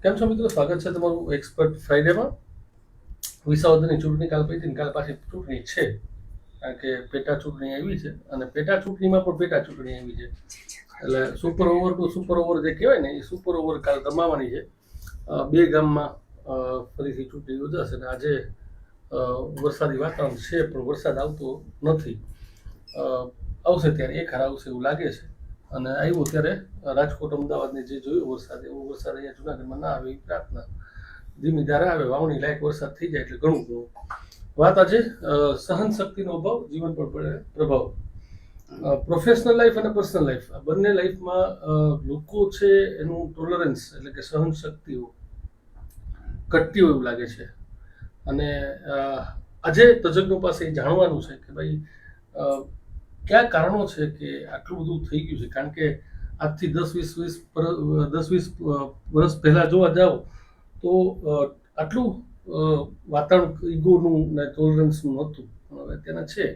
કેમ છો મિત્રો? સ્વાગત છે તમારું એક્સપર્ટ ફ્રાઈડેમાં. વિસાવદરની ચૂંટણી કાલ પડી કાલ પાછી ચૂંટણી છે, કારણ કે પેટા ચૂંટણી આવી છે અને પેટા ચૂંટણીમાં પણ પેટા ચૂંટણી આવી છે. એટલે super over to super over જે કહેવાય ને, એ સુપર ઓવર કાલ રમાવાની છે. બે ગામમાં ફરીથી ચૂંટણી યોજાશે અને આજે વરસાદી વાતાવરણ છે, પણ વરસાદ આવતો નથી. આવશે ત્યારે એક હાર આવશે એવું લાગે છે. અને આવ્યો ત્યારે રાજકોટ અમદાવાદને જે જોયો વરસાદ, એવો વરસાદ અહીંયા જુનાગઢમાં ના આવે એવી પ્રાર્થના. ધીમી ધારે આવે, વાવણી લાયક વરસાદ થઈ જાય એટલે ઘણું ઘણું. વાત આજે સહન શક્તિનો અભાવ, જીવન પર પડે પ્રભાવ. પ્રોફેશનલ લાઈફ અને પર્સનલ લાઈફ, આ બંને લાઈફમાં લોકો છે એનું ટોલરન્સ એટલે કે સહન શક્તિઓ ઘટતી હોય એવું લાગે છે. અને આજે તજજ્ઞો પાસે એ જાણવાનું છે કે ભાઈ કયા કારણો છે કે આટલું બધું થઈ ગયું છે. કારણ કે આજથી 10-20 વર્ષ પહેલા જોવા જાઓ તો આટલું વાતાવરણ ઈગોનું ને ટોલરન્સનું નહોતું, પણ હવે અત્યારના છે.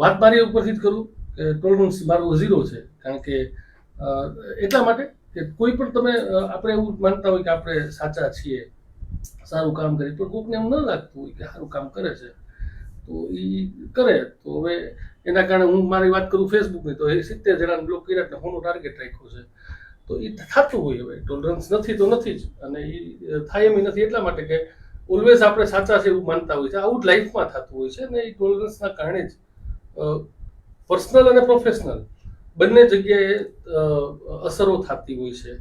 વાત મારી ઉપરથી જ કરું કે ટોલરન્સ મારું 0 છે. કારણ કે એટલા માટે કે કોઈ પણ તમે આપણે એવું માનતા હોય કે આપણે સાચા છીએ, સારું કામ કરીએ, પણ કોઈકને એમ ન લાગતું હોય કે સારું કામ કરે છે તો એ કરે. તો હવે એના કારણે હું મારી વાત કરું ફેસબુકની, તો એ 70 જણાને બ્લોક કર્યા એટલે હું ટાર્ગેટ રાખ્યો છે. તો એ થતું હોય. હવે ટોલરન્સ નથી તો નથી જ, અને એ થાય એમ નથી એટલા માટે કે ઓલવેઝ આપણે સાચા છે એવું માનતા હોય છે. આવું જ લાઈફમાં થતું હોય છે ને. એ ટોલરન્સના કારણે જ પર્સનલ અને પ્રોફેશનલ બંને જગ્યાએ અસરો થતી હોય છે.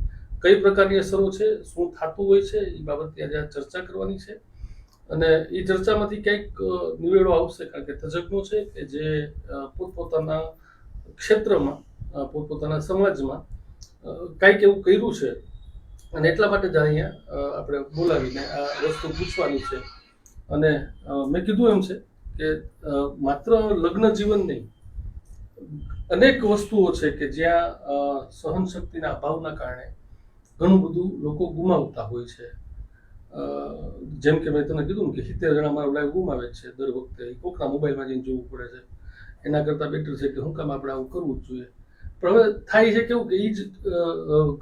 કઈ પ્રકારની અસરો છે, શું થતું હોય છે, એ બાબતે આજે ચર્ચા કરવાની છે. અને એ ચર્ચામાંથી કંઈક નિવેડો આવશે, કારણ કે તજજ્ઞો છે કે જે પોતપોતાના ક્ષેત્રમાં, પોતપોતાના સમાજમાં કંઈક એવું કર્યું છે, અને એટલા માટે જ અહીંયા આપણે બોલાવીને આ વસ્તુ પૂછવાની છે. અને મેં કીધું એમ છે કે માત્ર લગ્ન જીવન નહીં, અનેક વસ્તુઓ છે કે જ્યાં સહન શક્તિના અભાવના કારણે ઘણું બધું લોકો ગુમાવતા હોય છે. જેમ કે મેં તમને કીધું કે 70 જણા મારો લાઈવ ગુમાવે છે દર વખતે. કોકના મોબાઈલમાં જઈને જોવું પડે છે. એના કરતાં બેટર છે કે હું કામ આપણે આવું કરવું જ જોઈએ. પણ હવે થાય છે કેવું કે એ જ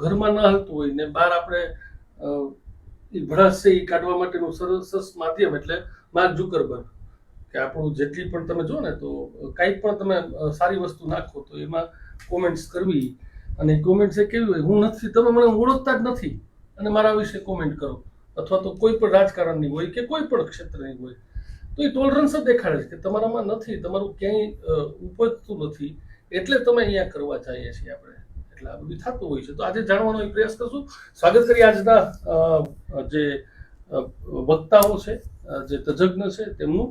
ઘરમાં ન હાલતું હોય ને બહાર આપણે એ ભડાસ છે એ કાઢવા માટેનું સરસ માધ્યમ એટલે માર્ક ઝુકરબર્ગ. કે આપણું જેટલી પણ તમે જો ને તો કાંઈ પણ તમે સારી વસ્તુ નાખો તો એમાં કોમેન્ટ્સ કરવી. અને કોમેન્ટ્સ એ કેવી હોય, હું નથી, તમે મને ઓળખતા જ નથી અને મારા વિશે કોમેન્ટ કરો, અથવા તો કોઈ પણ રાજકારણની હોય કે કોઈ પણ ક્ષેત્રની હોય, તો એ ટોલરન્સ જ દેખાડે છે કે તમારામાં નથી, તમારું ક્યાંય ઉપજતું નથી, એટલે તમે અહીંયા કરવા જઈએ છીએ આપણે. એટલે આ બધું થતું હોય છે. તો આજે જાણવાનો પ્રયાસ કરશું. સ્વાગત કરીએ આજના જે વક્તાઓ છે, જે તજજ્ઞ છે તેમનું,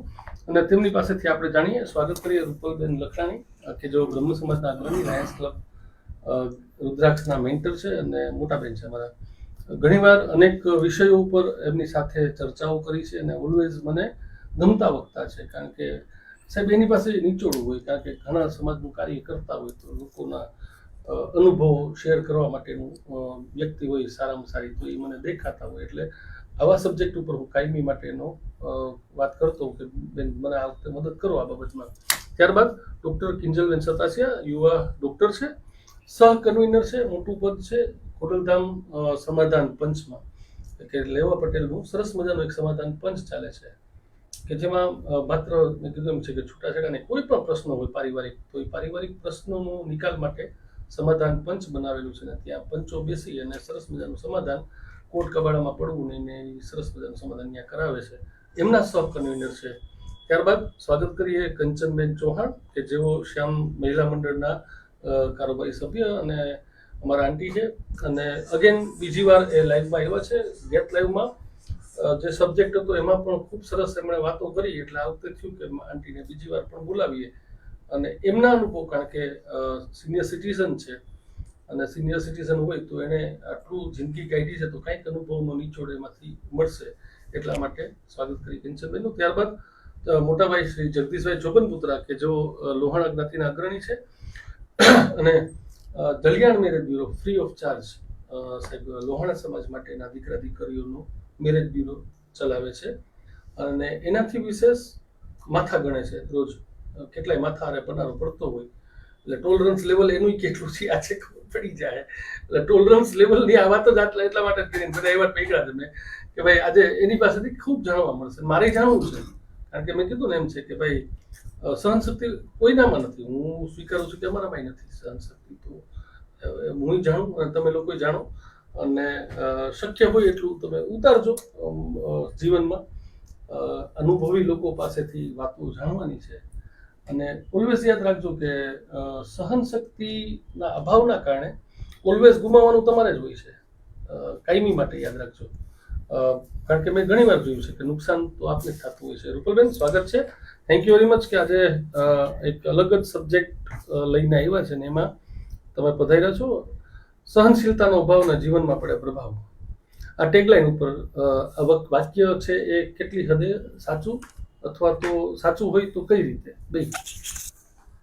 અને તેમની પાસેથી આપણે જાણીએ. સ્વાગત કરીએ રૂપલબેન લખાણી, કે જેઓ બ્રહ્મ સમાજના અગ્રણી, લાયન્સ ક્લબ રુદ્રાક્ષના મેન્ટર છે અને મોટાબેન છે અમારા. ઘણીવાર અનેક વિષયો ઉપર એમની સાથે ચર્ચાઓ કરી છે અને ઓલવેઝ મને ગમતા વક્તા છે. કારણ કે સાહેબ એની પાસે નીચોડું હોય, કારણ કે ઘણા સમાજનું કાર્ય કરતા હોય તો લોકોના અનુભવો શેર કરવા માટેનું વ્યક્તિ હોય સારામાં સારી, તો એ મને દેખાતા હોય. એટલે આવા સબ્જેક્ટ ઉપર હું કાયમી માટેનો વાત કરતો હું કે બેન મને આ વખતે મદદ કરો આ બાબતમાં. ત્યારબાદ ડૉક્ટર કિંજલબેન સતાસિયા, યુવા ડૉક્ટર છે, સહ કન્વીનર છે, મોટું પદ છે ખોડલધામ સમાધાન પંચમાં, કે લેવા પટેલનું સરસ મજાનું એક સમાધાન પંચ ચાલે છે, કે જેમાં માત્ર મેં કીધું એમ છે કે છૂટાછેડાને કોઈ પણ પ્રશ્ન હોય પારિવારિક, તો એ પારિવારિક પ્રશ્નોનો નિકાલ માટે સમાધાન પંચ બનાવેલું છે ને ત્યાં પંચો બેસી અને સરસ મજાનું સમાધાન, કોર્ટ કબાડામાં પડવું નહીં ને એ સરસ મજાનું સમાધાન ત્યાં કરાવે છે. એમના સહ કન્વીનર છે. ત્યારબાદ સ્વાગત કરીએ કંચનબેન ચૌહાણ, કે જેઓ શ્યામ મહિલા મંડળના કારોબારી સભ્ય અને અમારા આંટી છે. અને અગેન બીજી વાર એ લાઈવમાં આવ્યા છે. ગેટ લાઈવમાં જે સબ્જેક્ટ હતો એમાં પણ ખૂબ સરસ એમણે વાતો કરી, એટલે આ વખતે થયું કે આંટીને બીજી વાર પણ બોલાવીએ અને એમના અનુભવ, કારણ કે સિનિયર સિટીઝન છે અને સિનિયર સિટીઝન હોય તો એને આટલું જિંદગી કાઢી છે તો કંઈક અનુભવનો નિચોડ એમાંથી મળશે. એટલા માટે સ્વાગત કરી કંચનબેનનું. ત્યારબાદ મોટાભાઈ શ્રી જગદીશભાઈ જોબનપુત્રા, કે જેઓ લોહાણા જ્ઞાતિના અગ્રણી છે અને દલિયાણ marriage bureau free of charge સાહેબ લોહાણા સમાજ માટેના દીકરા દીકરીઓનો મેરેજ બ્યુરો ચલાવે છે. અને એનાથી વિશેષ માથા ગણે છે. રોજ કેટલાય માથા અને પનારો પડતો હોય એટલે ટોલરન્સ લેવલ એનું કેટલું છે આજે ખબર પડી જાય. એટલે ટોલરન્સ લેવલની આ વાત જ એટલા માટે જ કરીને બધા એ વાત પકડા છે મેં કે ભાઈ આજે એની પાસેથી ખૂબ જાણવા મળશે. મારે જાણવું છે કારણ કે મેં કીધું ને એમ છે કે ભાઈ સહનશક્તિ કોઈનામાં નથી. હું સ્વીકારું છું કે અમારામાં નથી સહનશક્તિ. તો હું જાણું અને તમે લોકો જાણો અને શક્ય હોય એટલું તમે ઉતારજો જીવનમાં. અનુભવી લોકો પાસેથી વાતો જાણવાની છે અને ઓલવેઝ યાદ રાખજો કે સહનશક્તિના અભાવના કારણે ઓલવેઝ ગુમાવવાનું તમારે જ હોય છે. કાયમી માટે યાદ રાખજો. કારણ કે મેં ઘણી વાર જોયું છે કે નુકસાન તો આપને જ થતું હોય છે. રૂપલબેન, સ્વાગત છે. થેન્ક યુ વેરી મચ કે આજે એક અલગ જ સબ્જેક્ટ લઈને આવ્યા છે ને એમાં તમે પધાર્યા છો. સહનશીલતાનો અભાવના જીવનમાં પડે પ્રભાવ. આ ટેગલાઈન ઉપર વાક્ય છે એ કેટલી હદે સાચું અથવા તો સાચું હોય તો કઈ રીતે? બે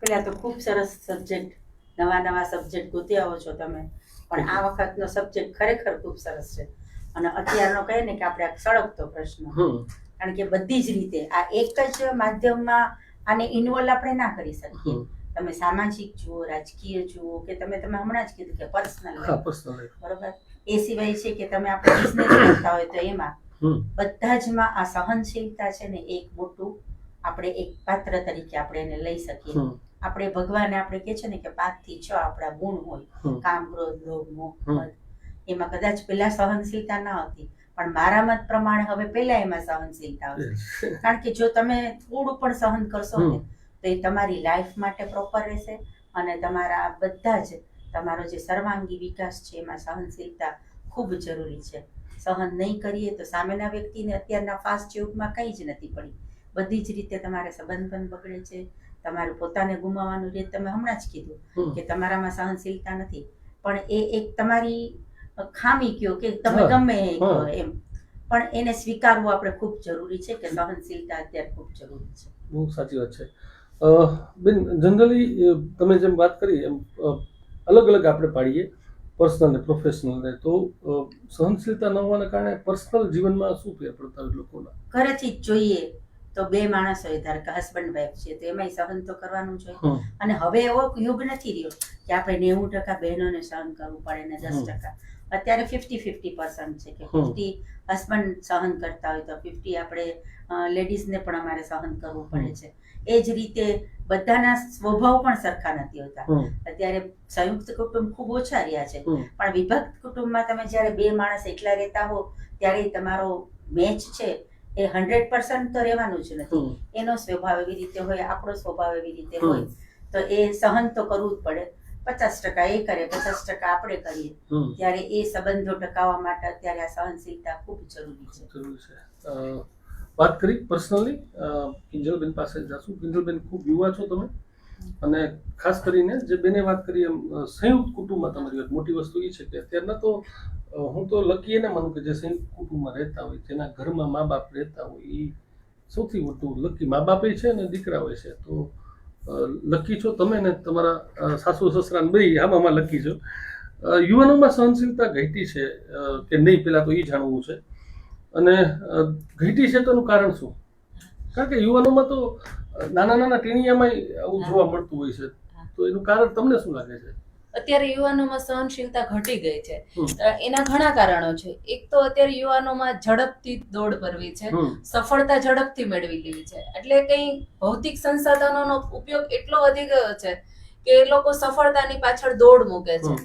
પેલા તો ખૂબ સરસ સબ્જેક્ટ, નવા સબ્જેક્ટ ગોતી આવો છો તમે, પણ આ વખતનો સબ્જેક્ટ ખરેખર ખૂબ સરસ છે. અને અત્યારનો કહે ને કે આપણે આ સળગતો પ્રશ્ન, કારણ કે બધી જ રીતે આ એક જ માધ્યમમાં આને ઇન્વોલ્વ આપણે ના કરી શકીએ. તમે સામાજિક જુઓ, રાજકીય જુઓ, કે તમે હમણાં જ કીધું કે પર્સનલ, બરોબર. એ સિવાય છે કે તમે આપણે બિઝનેસ કરતા હોય તો એમાં બધા જમાં આ સહનશીલતા છે ને એક મોટું આપણે એક પાત્ર તરીકે આપણે એને લઈ શકીએ. આપણે ભગવાને આપણે કહે છે ને કે 5 થી 6 આપણા ગુણ હોય, કામ, ક્રોધ, લોભ, મોહ, મદ. એમાં કદાચ પેલા સહનશીલતા ન હતી, પણ મારા મત પ્રમાણે હવે પેલા એમાં સહનશીલતા આવશે. કારણ કે જો તમે થોડું પણ સહન કરશો ને તો એ તમારી લાઈફ માટે પ્રોપર રહેશે અને તમારા બધા જ તમારો જે સર્વાંગી વિકાસ છે એમાં સહનશીલતા ખૂબ જરૂરી છે. સહન નહીં કરીએ તો સામેના વ્યક્તિને અત્યારના ફાસ્ટ યુગમાં કંઈ જ નથી પડી. બધી જ રીતે તમારે સંબંધ પણ બગડે છે, તમારું પોતાને ગુમાવવાનું રીત. તમે હમણાં જ કીધું કે તમારામાં સહનશીલતા નથી, પણ એ એક તમારી ખામી કયો કે તમે ગમે એમ, પણ એને સ્વીકારવું આપણે ખૂબ જરૂરી છે કે સહનશીલતા અત્યારે ખૂબ જરૂરી છે. બહુ સાચી વાત છે બેન. જનરલી તમે જેમ વાત કરી એમ અલગ અલગ આપણે પાડીએ, પર્સનલ ને પ્રોફેશનલ ને. તો સહનશીલતા ન હોવાના કારણે પર્સનલ જીવનમાં શું ફેર પડતા હોય લોકોના? ઘરેથી જ જોઈએ તો 2 માણસ હોય, ધારો કે હસબન્ડ વાઈફ છે, તો એમાંય સહન તો કરવાનું જોઈએ. અને હવે એવો યુગ નથી રહ્યો કે આપણે 90% બહેનોને સહન કરવું પડે ને 10%. અત્યારે 50-50% છે કે 50 હસબન્ડ સહન કરતા હોય તો 50 આપણે લેડીઝને પણ અમારે સહન કરવું પડે છે. એ જ રીતે બધાના સ્વભાવ પણ સરખા નથી હોતા. અત્યારે સંયુક્ત કુટુંબ ખૂબ ઓછા રહ્યા છે, પણ વિભક્ત કુટુંબમાં તમે જ્યારે 2 માણસ એકલા રહેતા હો ત્યારે તમારો મેચ છે એ 100% તો રહેવાનું જ નથી. એનો સ્વભાવ એવી રીતે હોય, આપણો સ્વભાવ એવી રીતે હોય, તો એ સહન તો કરવું જ પડે. 50% એ કરે, 50% આપણે કરીએ, ત્યારે એ સંબંધો ટકાવવા માટે અત્યારે આ સહનશીલતા ખૂબ જરૂરી છે. વાત કરી પર્સનલી, કિંજલબેન પાસે જશું. કિંજલબેન, ખૂબ યુવા છો તમે, અને ખાસ કરીને જે બેને વાત કરી એમ સંયુક્ત કુટુંબમાં તમારી મોટી વસ્તુ એ છે કે અત્યારના તો હું તો લકી એને માનું કે જે સંયુક્ત કુટુંબમાં રહેતા હોય, જેના ઘરમાં મા બાપ રહેતા હોય, એ સૌથી વધુ લકી. મા બાપ છે અને દીકરા હોય છે, તો લકી છો તમે ને તમારા સાસુ સસરા બે આમાં લકી છો. યુવાનોમાં સહનશીલતા ઘટી છે કે નહીં, પેલા તો એ જાણવું છે. અને ઘટી છે તો એનું કારણ શું? કારણ કે યુવાનોમાં તો નાના ટીણીયામાં આવું જોવા મળતું હોય છે, તો એનું કારણ તમને શું લાગે છે? અત્યારે યુવાનોમાં સહનશીલતા ઘટી ગઈ છે. એના ઘણા કારણો છે. એક તો અત્યારે યુવાનોમાં ઝડપથી દોડ કરવી છે, સફળતા ઝડપથી મેળવી લેવી છે, એટલે કઈ ભૌતિક સંસાધનોનો ઉપયોગ એટલો વધી ગયો છે કે એ લોકો સફળતાની પાછળ દોડ મૂકે છે.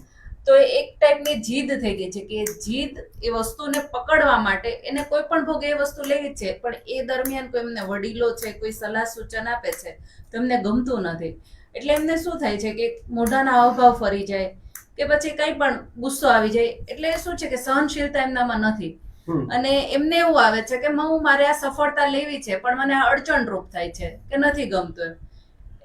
તો એક ટાઈપની જીદ થઈ ગઈ છે કે જીદ એ વસ્તુને પકડવા માટે એને કોઈ પણ ભોગે એ વસ્તુ લેવી છે, પણ એ દરમિયાન કોઈ એમને વડીલો છે, કોઈ સલાહ સૂચન આપે છે તો એમને ગમતું નથી. એટલે એમને શું થાય છે કે મોઢાના હાવભાવ ફરી જાય કે પછી કંઈ પણ ગુસ્સો આવી જાય. એટલે શું છે કે સહનશીલતા એમનામાં નથી, અને એમને એવું આવે છે કે મારે આ સફળતા લેવી છે પણ મને અડચણરૂપ થાય છે કે નથી ગમતું એમ.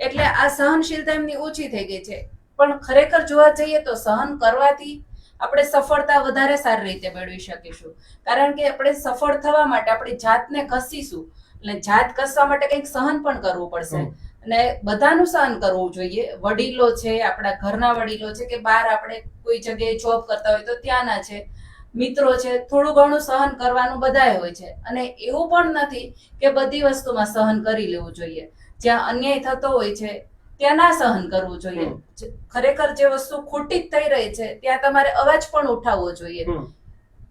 એટલે આ સહનશીલતા એમની ઓછી થઈ ગઈ છે. પણ ખરેખર જોવા જઈએ તો સહન કરવાથી આપણે સફળતા વધારે સારી રીતે મેળવી શકીશું, કારણ કે આપણે સફળ થવા માટે આપણી જાતને ઘસીશું, એટલે જાત ઘસવા માટે કંઈક સહન પણ કરવું પડશે. અને બધાનું સહન કરવું જોઈએ. વડીલો છે, આપણા ઘરના વડીલો છે, કે બહાર આપણે કોઈ જગ્યાએ જોબ કરતા હોય તો ત્યાંના છે, મિત્રો છે, થોડું ઘણું સહન કરવાનું બધાય હોય છે. અને એવું પણ નથી કે બધી વસ્તુમાં સહન કરી લેવું જોઈએ. જ્યાં અન્યાય થતો હોય છે ત્યાં ના સહન કરવું જોઈએ. ખરેખર જે વસ્તુ ખોટી જ થઈ રહી છે ત્યાં તમારે અવાજ પણ ઉઠાવવો જોઈએ.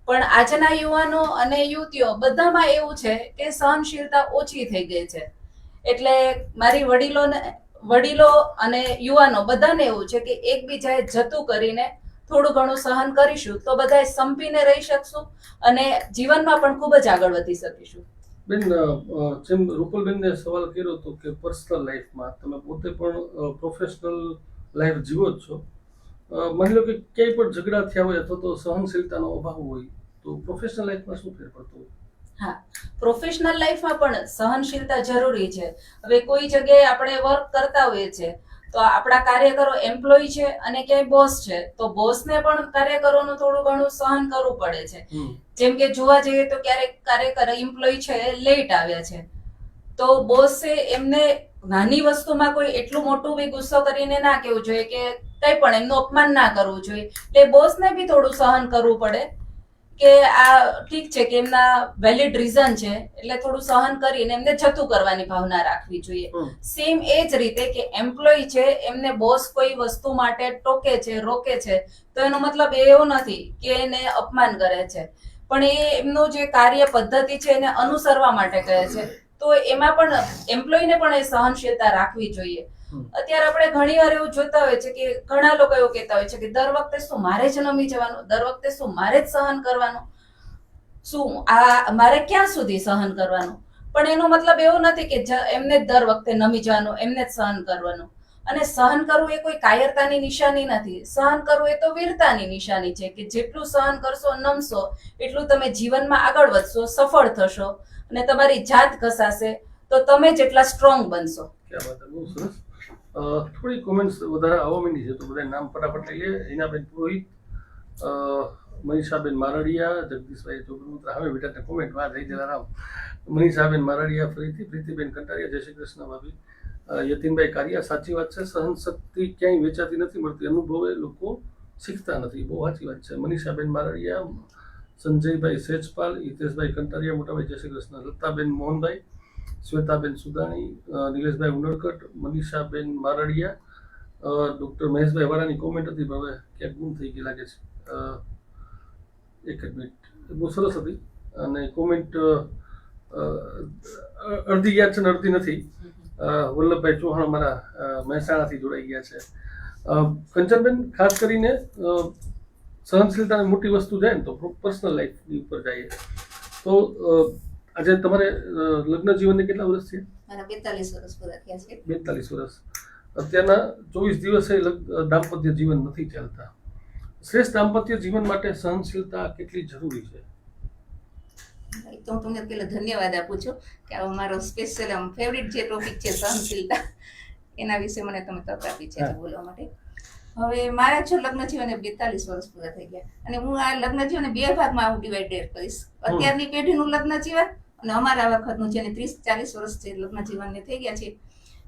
પણ આજના યુવાનો અને યુવતીઓ બધામાં એવું છે કે સહનશીલતા ઓછી થઈ ગઈ છે. એટલે મારી વડીલો અને યુવાનો બધાને એવું છે કે એકબીજાએ જતું કરીને થોડું ઘણું સહન કરીશું તો બધા સંપીને રહી શકશું અને જીવનમાં પણ ખૂબ જ આગળ વધી શકીશું. બેન, જેમ રૂપલબેનને સવાલ કર્યો હતો કે પર્સનલ લાઈફમાં તમે પોતે પણ પ્રોફેશનલ લાઈફ જીવો જ છો, માની લો કે ક્યાંય પણ ઝઘડા થયા હોય અથવા તો સહનશીલતાનો અભાવ હોય તો પ્રોફેશનલ લાઈફમાં શું ફેર પડતો હોય? હા, પ્રોફેશનલ લાઈફમાં પણ સહનશીલતા જરૂરી છે. હવે કોઈ જગ્યાએ આપણે વર્ક કરતા હોઈએ છીએ તો આપણા કાર્યકરો એમ્પ્લોય છે અને ક્યાંય બોસ છે તો બોસને પણ કાર્યકરોનું થોડું ઘણું સહન કરવું પડે છે. જેમ કે જોવા જઈએ તો ક્યારેક કાર્યકર એમ્પ્લોય છે લેટ આવ્યા છે તો બોસે એમને નાની વસ્તુમાં કોઈ એટલું મોટું બી ગુસ્સો કરીને ના કહેવું જોઈએ કે કઈ પણ એમનું અપમાન ના કરવું જોઈએ. એટલે બોસને બી થોડું સહન કરવું પડે કે આ ઠીક છે કે એમના વેલિડ રીઝન છે એટલે થોડું સહન કરીને એમને જતું કરવાની ભાવના રાખવી જોઈએ. સેમ એ જ રીતે કે એમ્પ્લોય છે એમને બોસ કોઈ વસ્તુ માટે ટોકે છે, રોકે છે તો એનો મતલબ એવો નથી કે એને અપમાન કરે છે, પણ એ એમનું જે કાર્ય પદ્ધતિ છે એને અનુસરવા માટે કહે છે. તો એમાં પણ એમ્પ્લોયને પણ એ સહનશીલતા રાખવી જોઈએ. અત્યારે આપણે ઘણી વાર એવું જોતા હોય છે કે ઘણા લોકો એવું કહેતા હોય છે કે દર વખતે શું મારે જ નમી જવાનું, દર વખતે શું મારે જ સહન કરવાનું, શું આ મારે ક્યાં સુધી સહન કરવાનું. પણ એનો મતલબ એવો નથી કે એમને દર વખતે નમી જવાનું, એમને જ સહન કરવાનું. અને સહન કરવું એ કોઈ કાયરતાની નિશાની નથી. સહન કરવું એ તો વીરતાની નિશાની છે કે જેટલું સહન કરશો, નમશો, એટલું તમે જીવનમાં આગળ વધશો, સફળ થશો અને તમારી જાત ઘસાશે તો તમે જેટલા સ્ટ્રોંગ બનશો. ક્યાં વાત, બહુ સરસ. થોડી કોમેન્ટ્સ વધારે આવવા માંડી છે તો બધા નામ ફટાફટ લઈ લે. હિનાબેન પુરોહિત, મનીષાબેન મારડિયા, જગદીશભાઈ ચોગરુત્રા, હવે બેટા કોમેન્ટ વાત થઈ જલારામ, મનીષાબેન મારડિયા ફરીથી, પ્રીતિબેન કંટારિયા, જય શ્રી કૃષ્ણ ભાભી, યતીનભાઈ કારિયા, સાચી વાત છે, સહન શક્તિ ક્યાંય વેચાતી નથી મળતી, અનુભવે લોકો શીખતા નથી. બહુ સાચી વાત છે. મનીષાબેન મારડિયા, સંજયભાઈ સેજપાલ, હિતેશભાઈ કંટારિયા, મોટાભાઈ જય શ્રી કૃષ્ણ, લતાબેન મોહનભાઈ, શ્વેતાબેન સુદાણી, નિલેશભાઈ ઉનડકટ, મનીષાબેન મારડિયા, ડૉક્ટર મહેશભાઈ વાળાની કોમેન્ટ હતી પણ હવે ક્યાંક ગુમ થઈ ગઈ લાગે છે. એક જ મિનિટ, બહુ સરસ હતી અને કોમેન્ટ અડધી યાદ છે ને અડધી નથી. વલ્લભભાઈ ચૌહાણ મારા મહેસાણાથી જોડાઈ ગયા છે. કંચનબેન, ખાસ કરીને સહનશીલતાની મોટી વસ્તુ જાય ને તો પર્સનલ લાઈફની ઉપર જઈએ તો આજે તમારે લગ્ન જીવનને કેટલા વર્ષ છે? મારા 42 વર્ષ પૂરા થયા છે. 42 વર્ષ. અત્યારના 24 દિવસે દાંપત્ય જીવન નથી ચાલતા. શ્રેષ્ઠ દાંપત્ય જીવન માટે સહનશીલતા કેટલી જરૂરી છે? તો હું તમને પહેલા ધન્યવાદ આપું છું કે આ મારો સ્પેશિયલ ફેવરિટ જે ટોપિક છે સહનશીલતા, એના વિશે મને તમે તક આપી છે બોલવા માટે. હવે મારા જો લગ્ન જીવને 42 વર્ષ પૂરા થઈ ગયા અને હું આ લગ્ન જીવનને બે ભાગમાં હું ડિવાઈડેડ કરીશ. અત્યારની પેઢીનું લગ્ન જીવન અને અમારા વખતનું જેને 30-40 વર્ષ જે લગ્ન જીવનને થઈ ગયા છે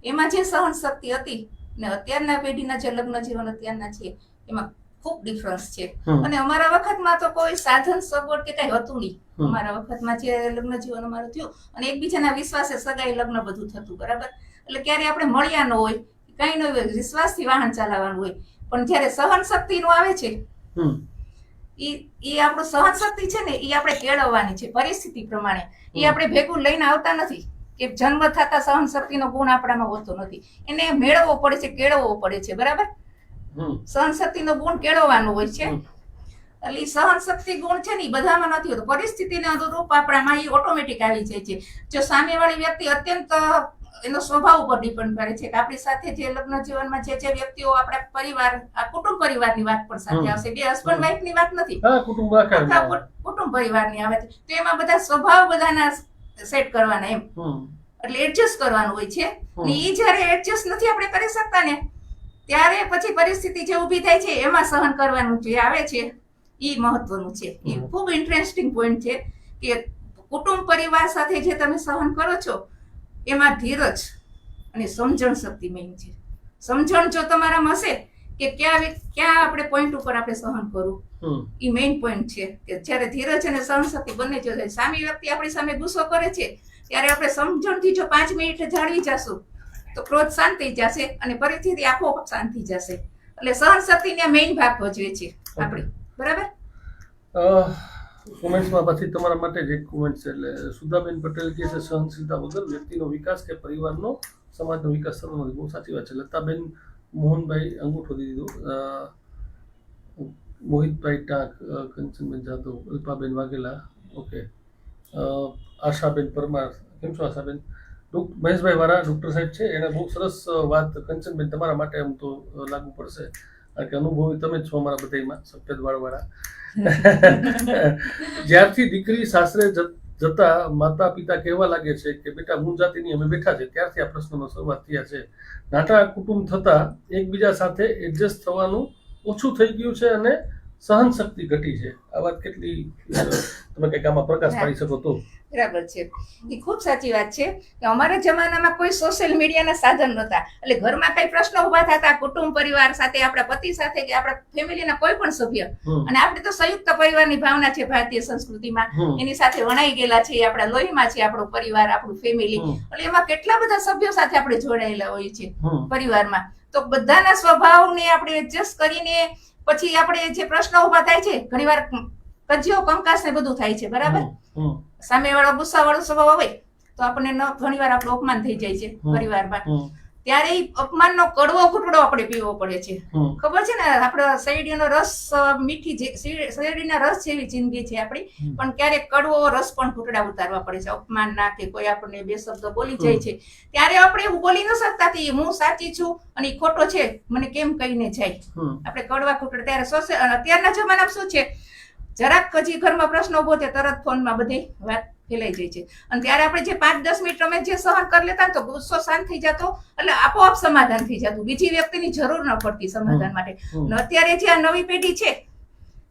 એમાં જે સહન શક્તિ હતી ને અત્યારના પેઢીના જે લગ્ન જીવન અત્યારના છે એમાં ખૂબ ડિફરન્સ છે. અને અમારા વખતમાં તો કોઈ સાધન સગવડ કે કઈ હતું નહીં. અમારા વખતમાં જે લગ્ન જીવન અમારું થયું અને એકબીજાના વિશ્વાસે સગાઈ લગ્ન બધું થતું, બરાબર. એટલે ક્યારે આપણે મળ્યા ન હોય, કઈ ન હોય, વિશ્વાસથી વાહન ચલાવવાનું હોય. પણ જયારે સહન શક્તિ નું આવે છે ઈ આપણું સહન શક્તિ છે ને ઈ આપણે કેળવવાની છે પરિસ્થિતિ પ્રમાણે. ઈ આપણે ભેગું લઈને આવતા નથી કે જન્મ થતા સહન શક્તિનો ગુણ આપણામાં હોતો નથી. એને મેળવવો પડે છે, કેળવવો પડે છે, બરાબર. સહન શક્તિનો ગુણ કેળવવાનો હોય છે. એટલે સહન શક્તિ ગુણ છે ને એ બધામાં નથી હોતો, પરિસ્થિતિને અનુરૂપ આપણામાં એ ઓટોમેટિક આવી જાય છે. જો સામેવાળી વ્યક્તિ અત્યંત એનો સ્વભાવ ઉપર ડિપેન્ડ કરે છે કે આપણી સાથે જે લગ્ન જીવનમાં જે વ્યક્તિઓ આપણા પરિવાર, આ કુટુંબ પરિવારની વાત પણ સાથે આવશે, બે હસબન્ડ વાઈફ ની વાત નથી, કુટુંબ પરિવારની આવે છે. તો એમાં બધા સ્વભાવ બધાના સેટ કરવાના એમ, એટલે એડજસ્ટ કરવાનું હોય છે. ને એ જયારે એડજસ્ટ નથી આપણે કરી શકતા ને ત્યારે પછી પરિસ્થિતિ જે ઊભી થાય છે એમાં સહન કરવાનું જે આવે છે એ મહત્વનું છે. એ ખૂબ ઇન્ટરેસ્ટિંગ પોઈન્ટ છે કે કુટુંબ પરિવાર સાથે જે તમે સહન કરો છો એમાં ધીરજ અને સમજણ શક્તિ મેઇન છે. સમજણ જો તમારામાં હશે કે ક્યાં આપણે પોઈન્ટ ઉપર આપણે સહન કરવું, એ મેઇન પોઈન્ટ છે. કે જ્યારે ધીરજ અને સહન શક્તિ બંને જો સામી વ્યક્તિ આપણી સામે ગુસ્સો કરે છે ત્યારે આપણે સમજણથી જો 5 મિનિટ જાળવી જશું તો ક્રોધ શાંત થઈ જશે અને પરિસ્થિતિ આપોઆપ શાંત થઈ જશે. એટલે સહનશક્તિને મેઇન ભાગ ભજવે છે આપણે. બરાબર. કોમેન્ટ્સમાં પછી તમારા માટે જ એક કોમેન્ટ છે. એટલે સુધાબેન પટેલ કહે છે સહનશીલતા વગર વ્યક્તિનો વિકાસ કે પરિવારનો સમાજનો વિકાસ થતો નથી. બહુ સાચી વાત છે. લતાબેન મોહનભાઈ અંગૂઠો દીધો, મોહિતભાઈ ટાંક, કંચનબેન જાદવ, અલ્પાબેન વાઘેલા, ઓકે, આશાબેન પરમાર, કેમ છો આશાબેન? મહેશભાઈ વાળા ડૉક્ટર સાહેબ છે, એણે બહુ સરસ વાત કંચનબેન તમારા માટે એમ તો લાગુ પડશે, કારણ કે અનુભવી તમે જ છો અમારા બધામાં સફેદ વાળવાળા. જ્યારથી દીકરી સાસરે જતા માતા પિતા કહેવા લાગે છે કે બેટા હું જાતિની અમે બેઠા છે, ત્યારથી આ પ્રશ્નનો શરૂઆત થયા છે. નાટા કુટુંબ થતા એકબીજા સાથે એડજસ્ટ થવાનું ઓછું થઈ ગયું છે અને સહન શક્તિ ઘટી છે. આ વાત કેટલી તમે કંઈક આમાં પ્રકાશ પાડી શકો તો? બરાબર છે, એ ખૂબ સાચી વાત છે કે અમારા જમાનામાં કોઈ સોશિયલ મીડિયાના સાધન નહોતા, એટલે ઘરમાં કઈ પ્રશ્નો ઉભા થતા કુટુંબ પરિવાર સાથે, આપણા પતિ સાથે કે આપણા ફેમિલીના કોઈ પણ સભ્ય, અને આપણે તો સંયુક્ત પરિવારની ભાવના છે ભારતીય સંસ્કૃતિમાં, એની સાથે વણાઈ ગયેલા છે, આપણા લોહીમાં છે આપણો પરિવાર, આપણું ફેમિલી. એટલે એમાં કેટલા બધા સભ્યો સાથે આપણે જોડાયેલા હોઈએ છીએ પરિવારમાં. તો બધાના સ્વભાવને આપણે એડજસ્ટ કરીને પછી આપણે જે પ્રશ્નો ઉભા થાય છે, ઘણીવાર કજિયો કંકાસ ને બધું થાય છે. બરાબર. સામેવાળો ગુસ્સાવાળો સ્વભાવ હોય તો આપણને ઘણીવાર આપણું અપમાન થઈ જાય છે પરિવારમાં. ત્યારે એ અપમાનનો કડવો ઘૂંટડો આપણે પીવો પડે છે. ખબર છે ને, આપણો શેરડીનો રસ મીઠી, શેરડીના રસ જેવી જિંદગી છે આપણી, પણ ક્યારેક કડવો રસ પણ ઘૂંટડા ઉતારવા પડે છે. અપમાનના કે કોઈ આપણને બે શબ્દો બોલી જાય છે, ત્યારે આપણે એવું બોલી ન શકતા કે હું સાચી છું અને ખોટો છે, મને કેમ કહીને જાય. આપણે કડવા ઘૂંટડા ત્યારે અત્યારના જમાનામાં શું છે, જરાક હજી ઘરમાં પ્રશ્ન ઉભો થાય તરત ફોનમાં બધી વાત ફેલાઈ જાય છે. અને ત્યારે આપણે જે 5-10 મિનિટ અમે જે સહન કરી લેતા ને તો ગુસ્સો શાંત થઈ જતો, એટલે આપોઆપ સમાધાન થઈ જતું, બીજી વ્યક્તિની જરૂર ન પડતી સમાધાન માટે. અને અત્યારે જે આ નવી પેઢી છે,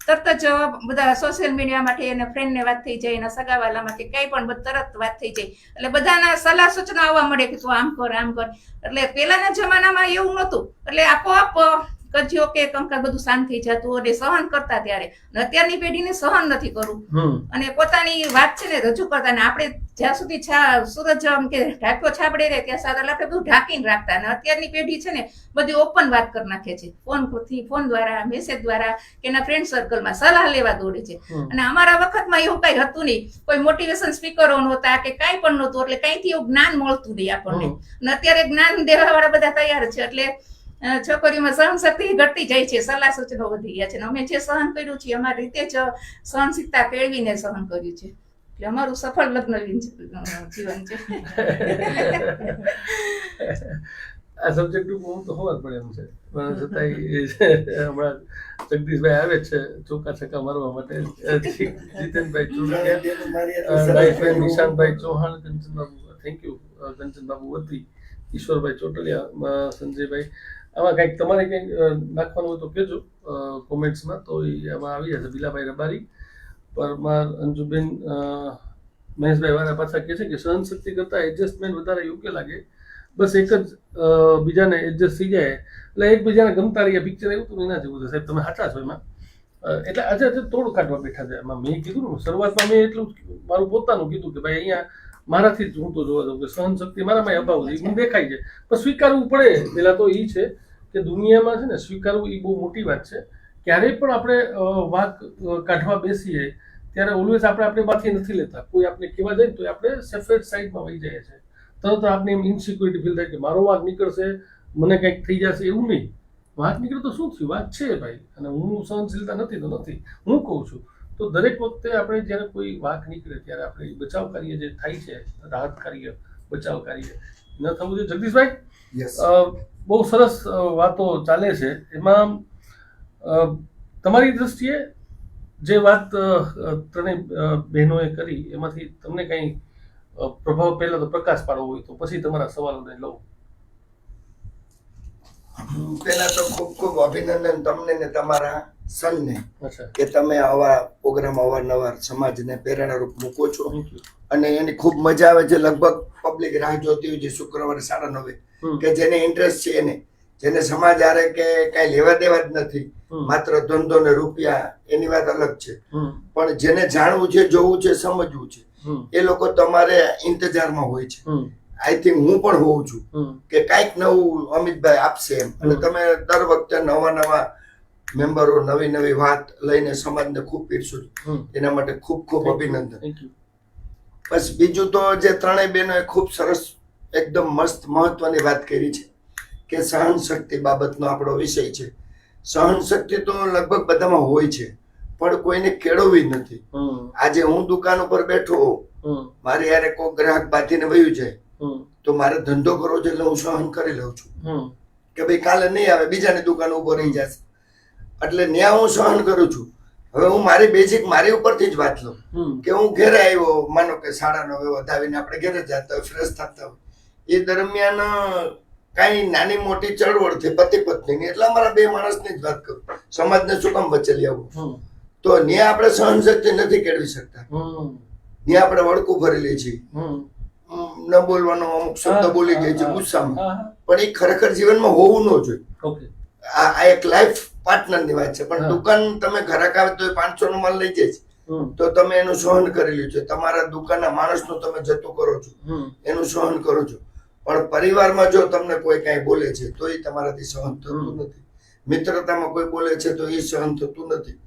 તરત જ બધા સોશિયલ મીડિયા માટે એને ફ્રેન્ડને વાત થઈ જાય, એના સગાવાલામાંથી કઈ પણ તરત વાત થઈ જાય, એટલે બધાના સલાહ સૂચના આવવા મળે કે તું આમ કર આમ કર. એટલે પહેલાના જમાનામાં એવું નહોતું, એટલે આપોઆપ કજ્યો કે કંકા બધું શાંત થઈ જતું અને સહન કરતા. ત્યારે અત્યારની પેઢીને સહન નથી કરવું અને પોતાની વાત છે ને રજૂ કરતા. ને આપણે જ્યાં સુધી સૂરજ કે ઢાંક્યો છાબડે રહે ત્યાં સુધી આપણે બધું ઢાંકીને રાખતા, અને અત્યારની પેઢી છે ને બધી ઓપન વાત કરી નાખે છે, ફોન દ્વારા, મેસેજ દ્વારા કે એના ફ્રેન્ડ સર્કલમાં સલાહ લેવા દોડે છે. અને અમારા વખતમાં એવું કઈ હતું નહીં, કોઈ મોટિવેશન સ્પીકરો નહોતા કે કાંઈ પણ નહોતું, એટલે કઈથી એવું જ્ઞાન મળતું નહીં આપણને. અને અત્યારે જ્ઞાન દેવા વાળા બધા તૈયાર છે, એટલે છોકરીઓમાં સહનશક્તિ ઘટતી જાય છે, સલાહ સૂચનો વધી ગયા છે. અને અમે જે સહન કર્યું છે અમારી રીતે જ સહનશીલતા કેળવીને સહન કર્યું છે, એટલે અમારું સફળ લગ્ન જીવન છે. આ સબ્જેક્ટ હું તો ખબર પડે એમ છે, પણ છતાંય હમણાં જગદીશભાઈ આવે છે ચોકા છક્કા મારવા માટે. જીતેનભાઈ ચુરકિયા, નિશાંતભાઈ ચૌહાણ, કંચનબાબુ, થેન્ક યુ, કંચનબાબુ વતી, ઈશ્વરભાઈ ચોટલિયા, સંજયભાઈ. આમાં કંઈક તમારે કંઈક નાખવાનું હોય તો કહેજો કોમેન્ટ્સમાં, તો એ આમાં આવી જશે. બિલાભાઈ રબારી, પરમાર, અંજુબેન, મહેશભાઈ વાળા પાછા કહે છે કે સહનશક્તિ કરતાં એડજસ્ટમેન્ટ વધારે યોગ્ય લાગે, બસ એક જ બીજાને એડજસ્ટ થઈ જાય એટલે એકબીજાને ગમતા રહ્યા. પિક્ચર એવું તો એના જેવું છે સાહેબ, તમે સાચા છો એમાં. એટલે આજે તોડ કાઢવા બેઠા છે એમાં. મેં કીધું ને શરૂઆતમાં, મેં એટલું મારું પોતાનું કીધું કે ભાઈ અહીંયા મારાથી જ હું તો જોવા દઉં કે સહનશક્તિ મારામાં અભાવ છે, મને દેખાય છે, પણ સ્વીકારવું પડે. પહેલાં તો એ છે કે દુનિયામાં છે ને સ્વીકારવું એ બહુ મોટી વાત છે. ક્યારેય પણ આપણે વાંક કાઢવા બેસીએ ત્યારે ઓલવેઝ આપણે આપણીમાંથી નથી લેતા. કોઈ આપણે કહેવા જાય તો આપણે સેપરેટ સાઈડમાં વહી જાય છે. તરત આપણે એમ ઇન્સિક્યુરિટી ફીલ થાય કે મારો વાંક નીકળશે, મને કંઈક થઈ જશે. એવું નહીં, વાંક નીકળે તો શું થયું, વાત છે ભાઈ, અને હું સહનશીલતા નથી તો નથી, હું કહું છું. તો દરેક વખતે આપણે જ્યારે કોઈ વાંક નીકળે ત્યારે આપણે બચાવ કાર્ય જે થાય છે, રાહત કાર્ય, બચાવ કાર્ય ન થવું જોઈએ. જગદીશભાઈ, બહુ સરસ વાતો ચાલે છે. એમાં તમારી દ્રષ્ટિએ જે વાત ત્રણેય બહેનોએ કરી એમાંથી તમને કંઈ પ્રભાવ પહેલા તો પ્રકાશ પાડવો હોય તો પછી તમારા સવાલોને લઉં. પેલા તો ખૂબ ખૂબ અભિનંદન તમને ને તમારા સનને કે તમે આવા પ્રોગ્રામ અવારનવાર સમાજને પ્રેરણારૂપ મૂકો છો, અને એની ખૂબ મજા આવે છે. લગભગ પબ્લિક રાહ જોતી હોય છે શુક્રવારે 9:30 કે જેને ઇન્ટરેસ્ટ છે એને, જેને સમાજ આરે કે કાંઈ લેવા દેવા જ નથી, માત્ર ધંધો ને રૂપિયા, એની વાત અલગ છે. પણ જેને જાણવું છે, જોવું છે, સમજવું છે, એ લોકો તમારે ઇંતજારમાં હોય છે. આઈ થિંક હું પણ હોઉં છું કે કાંઈક નવું અમિતભાઈ આપશે એમ, અને તમે દર વખતે નવા મેમ્બરો નવી વાત લઈને સમાજને ખૂબ પીરસો છો, એના માટે ખૂબ ખૂબ અભિનંદન. બસ બીજું તો જે ત્રણેય બહેનોએ ખૂબ સરસ એકદમ મસ્ત મહત્વની વાત કરી છે કે સહન શક્તિ બાબતનો આપણો વિષય છે. સહન શક્તિ તો લગભગ બધામાં હોય છે, પણ કોઈને કેળવવી નથી. આજે હું દુકાન ઉપર બેઠો હોઉં, મારે યારે કોઈ ગ્રાહક બાંધીને વયું જાય તો મારે ધંધો કરવો છે એટલે હું સહન કરી લઉં છું કે ભાઈ કાલે નહીં આવે, બીજાની દુકાન ઉભો રહી જશે, એટલે ત્યાં હું સહન કરું છું. હવે હું મારી બેઝિક મારી ઉપરથી જ વાત લઉં કે હું ઘરે આવ્યો, માનો કે 9:30 વધાવીને આપણે ઘરે જતા હોય, ફ્રેશ થતા હોય, એ દરમિયાન કાંઈ નાની મોટી ચળવળ થઈ પતિ પત્નીની, એટલે અમારા બે માણસની જ વાત કરું, સમાજને શું કામ વચલી આવું, તો ત્યાં આપણે સહન શક્તિ નથી કેળવી શકતા. ત્યાં આપણે વળકું ભરેલી છીએ, ન બોલવાનો અમુક શબ્દ બોલી જાય છે ગુસ્સામાં, પણ એ ખરેખર જીવનમાં હોવું ન જોઈએ. આ એક લાઈફ પાર્ટનરની વાત છે. પણ દુકાન તમે ઘરાક આવે તો 500 નો માલ લઈ જાય છે તો તમે એનું સહન કરેલું છે, તમારા દુકાનના માણસનું તમે જતું કરો છો, એનું સહન કરો છો. પણ પરિવારમાં જો તમને કોઈ કાંઈ બોલે છે તો એ તમારાથી સહન થતું નથી, મિત્રતામાં કોઈ બોલે છે તો એ સહન થતું નથી.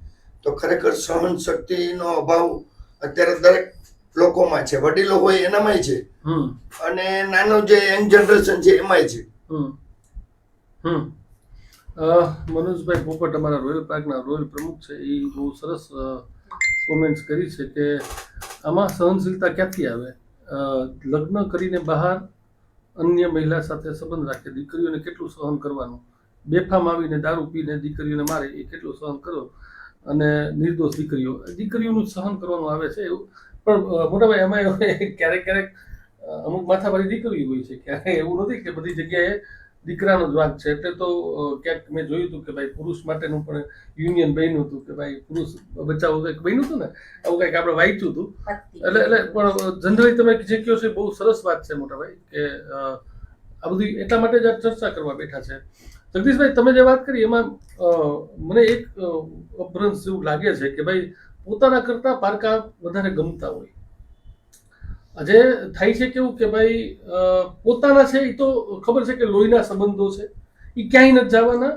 તો ખરેખર સહન શક્તિનો અભાવ અત્યારે દરેક લોકોમાં છે, વડીલો હોય એનામાંય છે અને નાનું જે યંગ જનરેશન છે એમાંય છે. મનોજભાઈ પોપટ અમારા રોયલ પાર્કના રોયલ પ્રમુખ છે, એ બહુ સરસ કોમેન્ટ્સ કરી છે કે આમાં સહનશીલતા ક્યાંથી આવે. લગ્ન કરીને બહાર અન્ય મહિલા સાથે સંબંધ રાખે, દીકરીઓને કેટલું સહન કરવાનું, બેફામ આવીને દારૂ પીને દીકરીઓને મારે એ કેટલું સહન કરો, અને નિર્દોષ દીકરીઓનું સહન કરવાનું આવે છે. પણ મોટાભાઈ એમાં ક્યારેક અમુક માથાભારી દીકરીઓ હોય છે, ક્યારેક એવું નથી કે બધી જગ્યાએ દીકરાનો જ વાંક છે. એટલે તો ક્યાંક મેં જોયું હતું કે ભાઈ પુરુષ માટેનું પણ યુનિયન બન્યું હતું કે ભાઈ પુરુષ બચાવો કંઈક બન્યું હતું ને, આવું કંઈક આપણે વાંચ્યું હતું. એટલે પણ જનરલી તમે જે કહો છો એ બહુ સરસ વાત છે મોટાભાઈ, કે આ બધી એટલા માટે જ આ ચર્ચા કરવા બેઠા છે. જગદીશભાઈ તમે જે વાત કરી એમાં મને એક અભ્રંશ એવું લાગે છે કે ભાઈ પોતાના કરતા પારકા વધારે ગમતા હોય. આજે થાય છે કેવું કે ભાઈ પોતાના છે એ તો ખબર છે કે લોહીના સંબંધો છે, એ ક્યાંય નથી જવાના,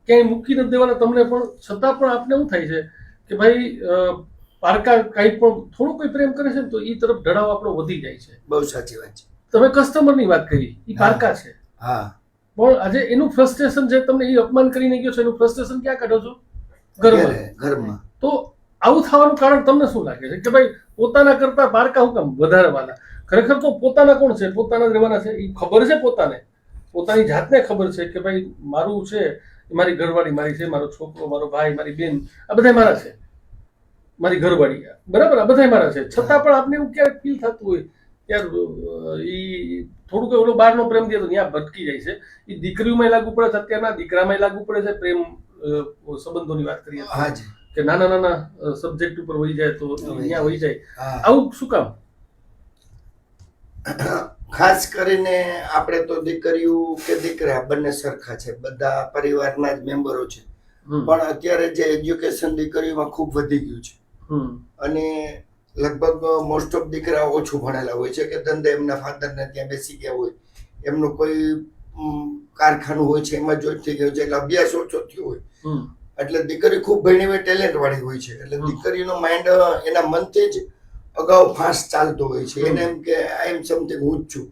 ક્યાંય મૂકી નથી દેવાના તમને, પણ છતાં પણ આપને એવું થાય છે કે ભાઈ પારકા કાંઈ પણ થોડું કોઈ પ્રેમ કરે છે ને તો એ તરફ ઢળાવ આપણો વધી જાય છે. બહુ સાચી વાત છે. તમે કસ્ટમરની વાત કરી, એ પારકા છે, પણ આજે એનું ફ્રસ્ટ્રેશન જે તમને એ અપમાન કરીને ગયો છે એનું ફ્રસ્ટ્રેશન ક્યાં કાઢો છો? ઘરમાં. તો આવું થવાનું કારણ તમને શું લાગે છે કે ભાઈ પોતાના કરતા પારકા હું કામ વધારે વાલા? ખરેખર તો પોતાના કોણ છે? પોતાના જ રહેવાના છે. એ ખબર છે પોતાને, પોતાની જાતને ખબર છે કે ભાઈ મારું છે, મારી ઘરવાળી મારી છે, મારો છોકરો, મારો ભાઈ, મારી બેન, આ બધા મારા છે, મારી ઘરવાળી, બરાબર, આ બધા મારા છે. છતાં પણ આપને એવું ક્યારેક ફીલ થતું હોય યાર એ થોડુંક ઓલો બહારનો પ્રેમ દે તો ત્યાં ભટકી જાય છે. એ દીકરીઓમાં લાગુ પડે છે, અત્યારના દીકરામાં લાગુ પડે છે. પ્રેમ સંબંધોની વાત કરીએ કે નાના સબ્જેક્ટ ઉપર વહી જાય તો અહીંયા વહી જાય, આવું શું કામ? ખાસ કરીને આપણે તો દીકરીઓ કે દીકરા બંને સરખા છે, બધા પરિવારના જ મેમ્બરો છે, પણ અત્યારે જે એજ્યુકેશન દીકરીઓમાં ખૂબ વધી ગયું છે અને લગભગ મોસ્ટ ઓફ દીકરા ઓછું ભણેલા હોય છે કે ધંધે એમના ફાધરને ત્યાં બેસી ગયા હોય, એમનું કોઈ કારખાનું હોય છે એમાં જોઈ થઈ ગયું છે, એટલે અભ્યાસ ઓછો થયો હોય, એટલે દીકરી ખૂબ ભણી હોય, ટેલેન્ટ વાળી હોય છે, એટલે દીકરીનો માઇન્ડ એના મનથી જ અગાઉ ફાસ્ટ ચાલતો હોય છે. એને એમ કે આઈ એમ સમથિંગ હું જ છું,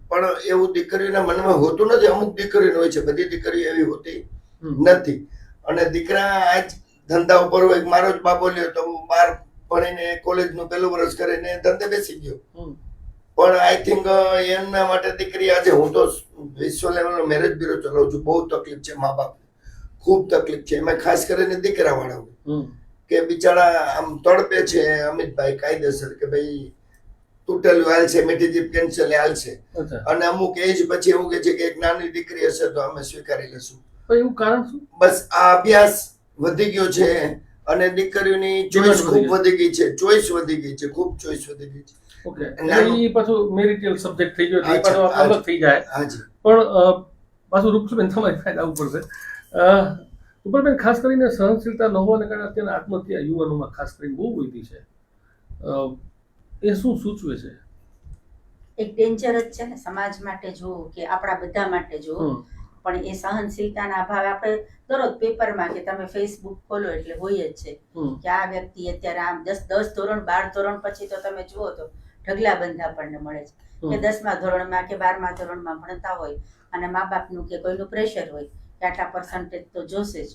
પણ એવું દીકરીના મનમાં હોતું નથી. અમુક દીકરીઓ હોય છે, બધી દીકરીઓ એવી હોતી નથી. અને દીકરા આજ ધંધા ઉપર હોય, મારો જ બાબો લ્યો તો 12 ભણીને કોલેજનું 1લું વર્ષ કરીને ધંધે બેસી ગયો, પણ આઈ થિંક એમના માટે દીકરી આજે, હું તો વિશ્વ લેવલનો મેરેજ બ્યુરો ચલાવું છું, બહુ તકલીફ છે મા બાપ, ખૂબ તકલીફ છે. એમાં ખાસ કરીને દીકરા વાળા હોય કે બિચારા આમ તડપે છે અમિતભાઈ કાયદેસર કે ભાઈ તૂટેલું હાલ છે, મીઠી જીભ કેન્સલ હાલ છે, અને અમુક એજ પછી એવું કે છે કે એક નાની દીકરી હશે તો અમે સ્વીકારી લેશું. એવું કારણ શું? બસ આ અભ્યાસ વધી ગયો છે અને દીકરીઓની ચોઈસ ખૂબ વધી ગઈ છે, ચોઈસ વધી ગઈ છે, ખૂબ ચોઈસ વધી ગઈ છે. ઓકે, એ પાછું મેરિટલ સબ્જેક્ટ થઈ ગયો, એ પાછો અલગ થઈ જાય. હાજી. પણ પાછું રૂપસબેન તમારી ફાયદા આવવું પડશે. ઉપરબેન, ખાસ કરીને સહનશીલતા ન હોવાને કારણે અત્યારે આત્મહત્યા યુવાનોમાં ખાસ કરીને બહુ વધી છે, એ શું સૂચવે છે? એક ડેન્જર જ છે ને સમાજ માટે જોવું કે આપણા બધા માટે જોવું, પણ એ સહનશીલતાના અભાવે આપણે દરરોજ પેપરમાં કે તમે ફેસબુક ખોલો એટલે હોય જ છે કે આ વ્યક્તિ અત્યારે આમ 10 ધોરણ 12 ધોરણ પછી તો તમે જુઓ તો ઢગલાબંધ આપણને મળે છે કે 10મા ધોરણમાં કે 12મા ધોરણમાં ભણતા હોય અને મા બાપનું કે કોઈનું પ્રેશર હોય કે આટલા પર્સન્ટેજ તો જોશે જ,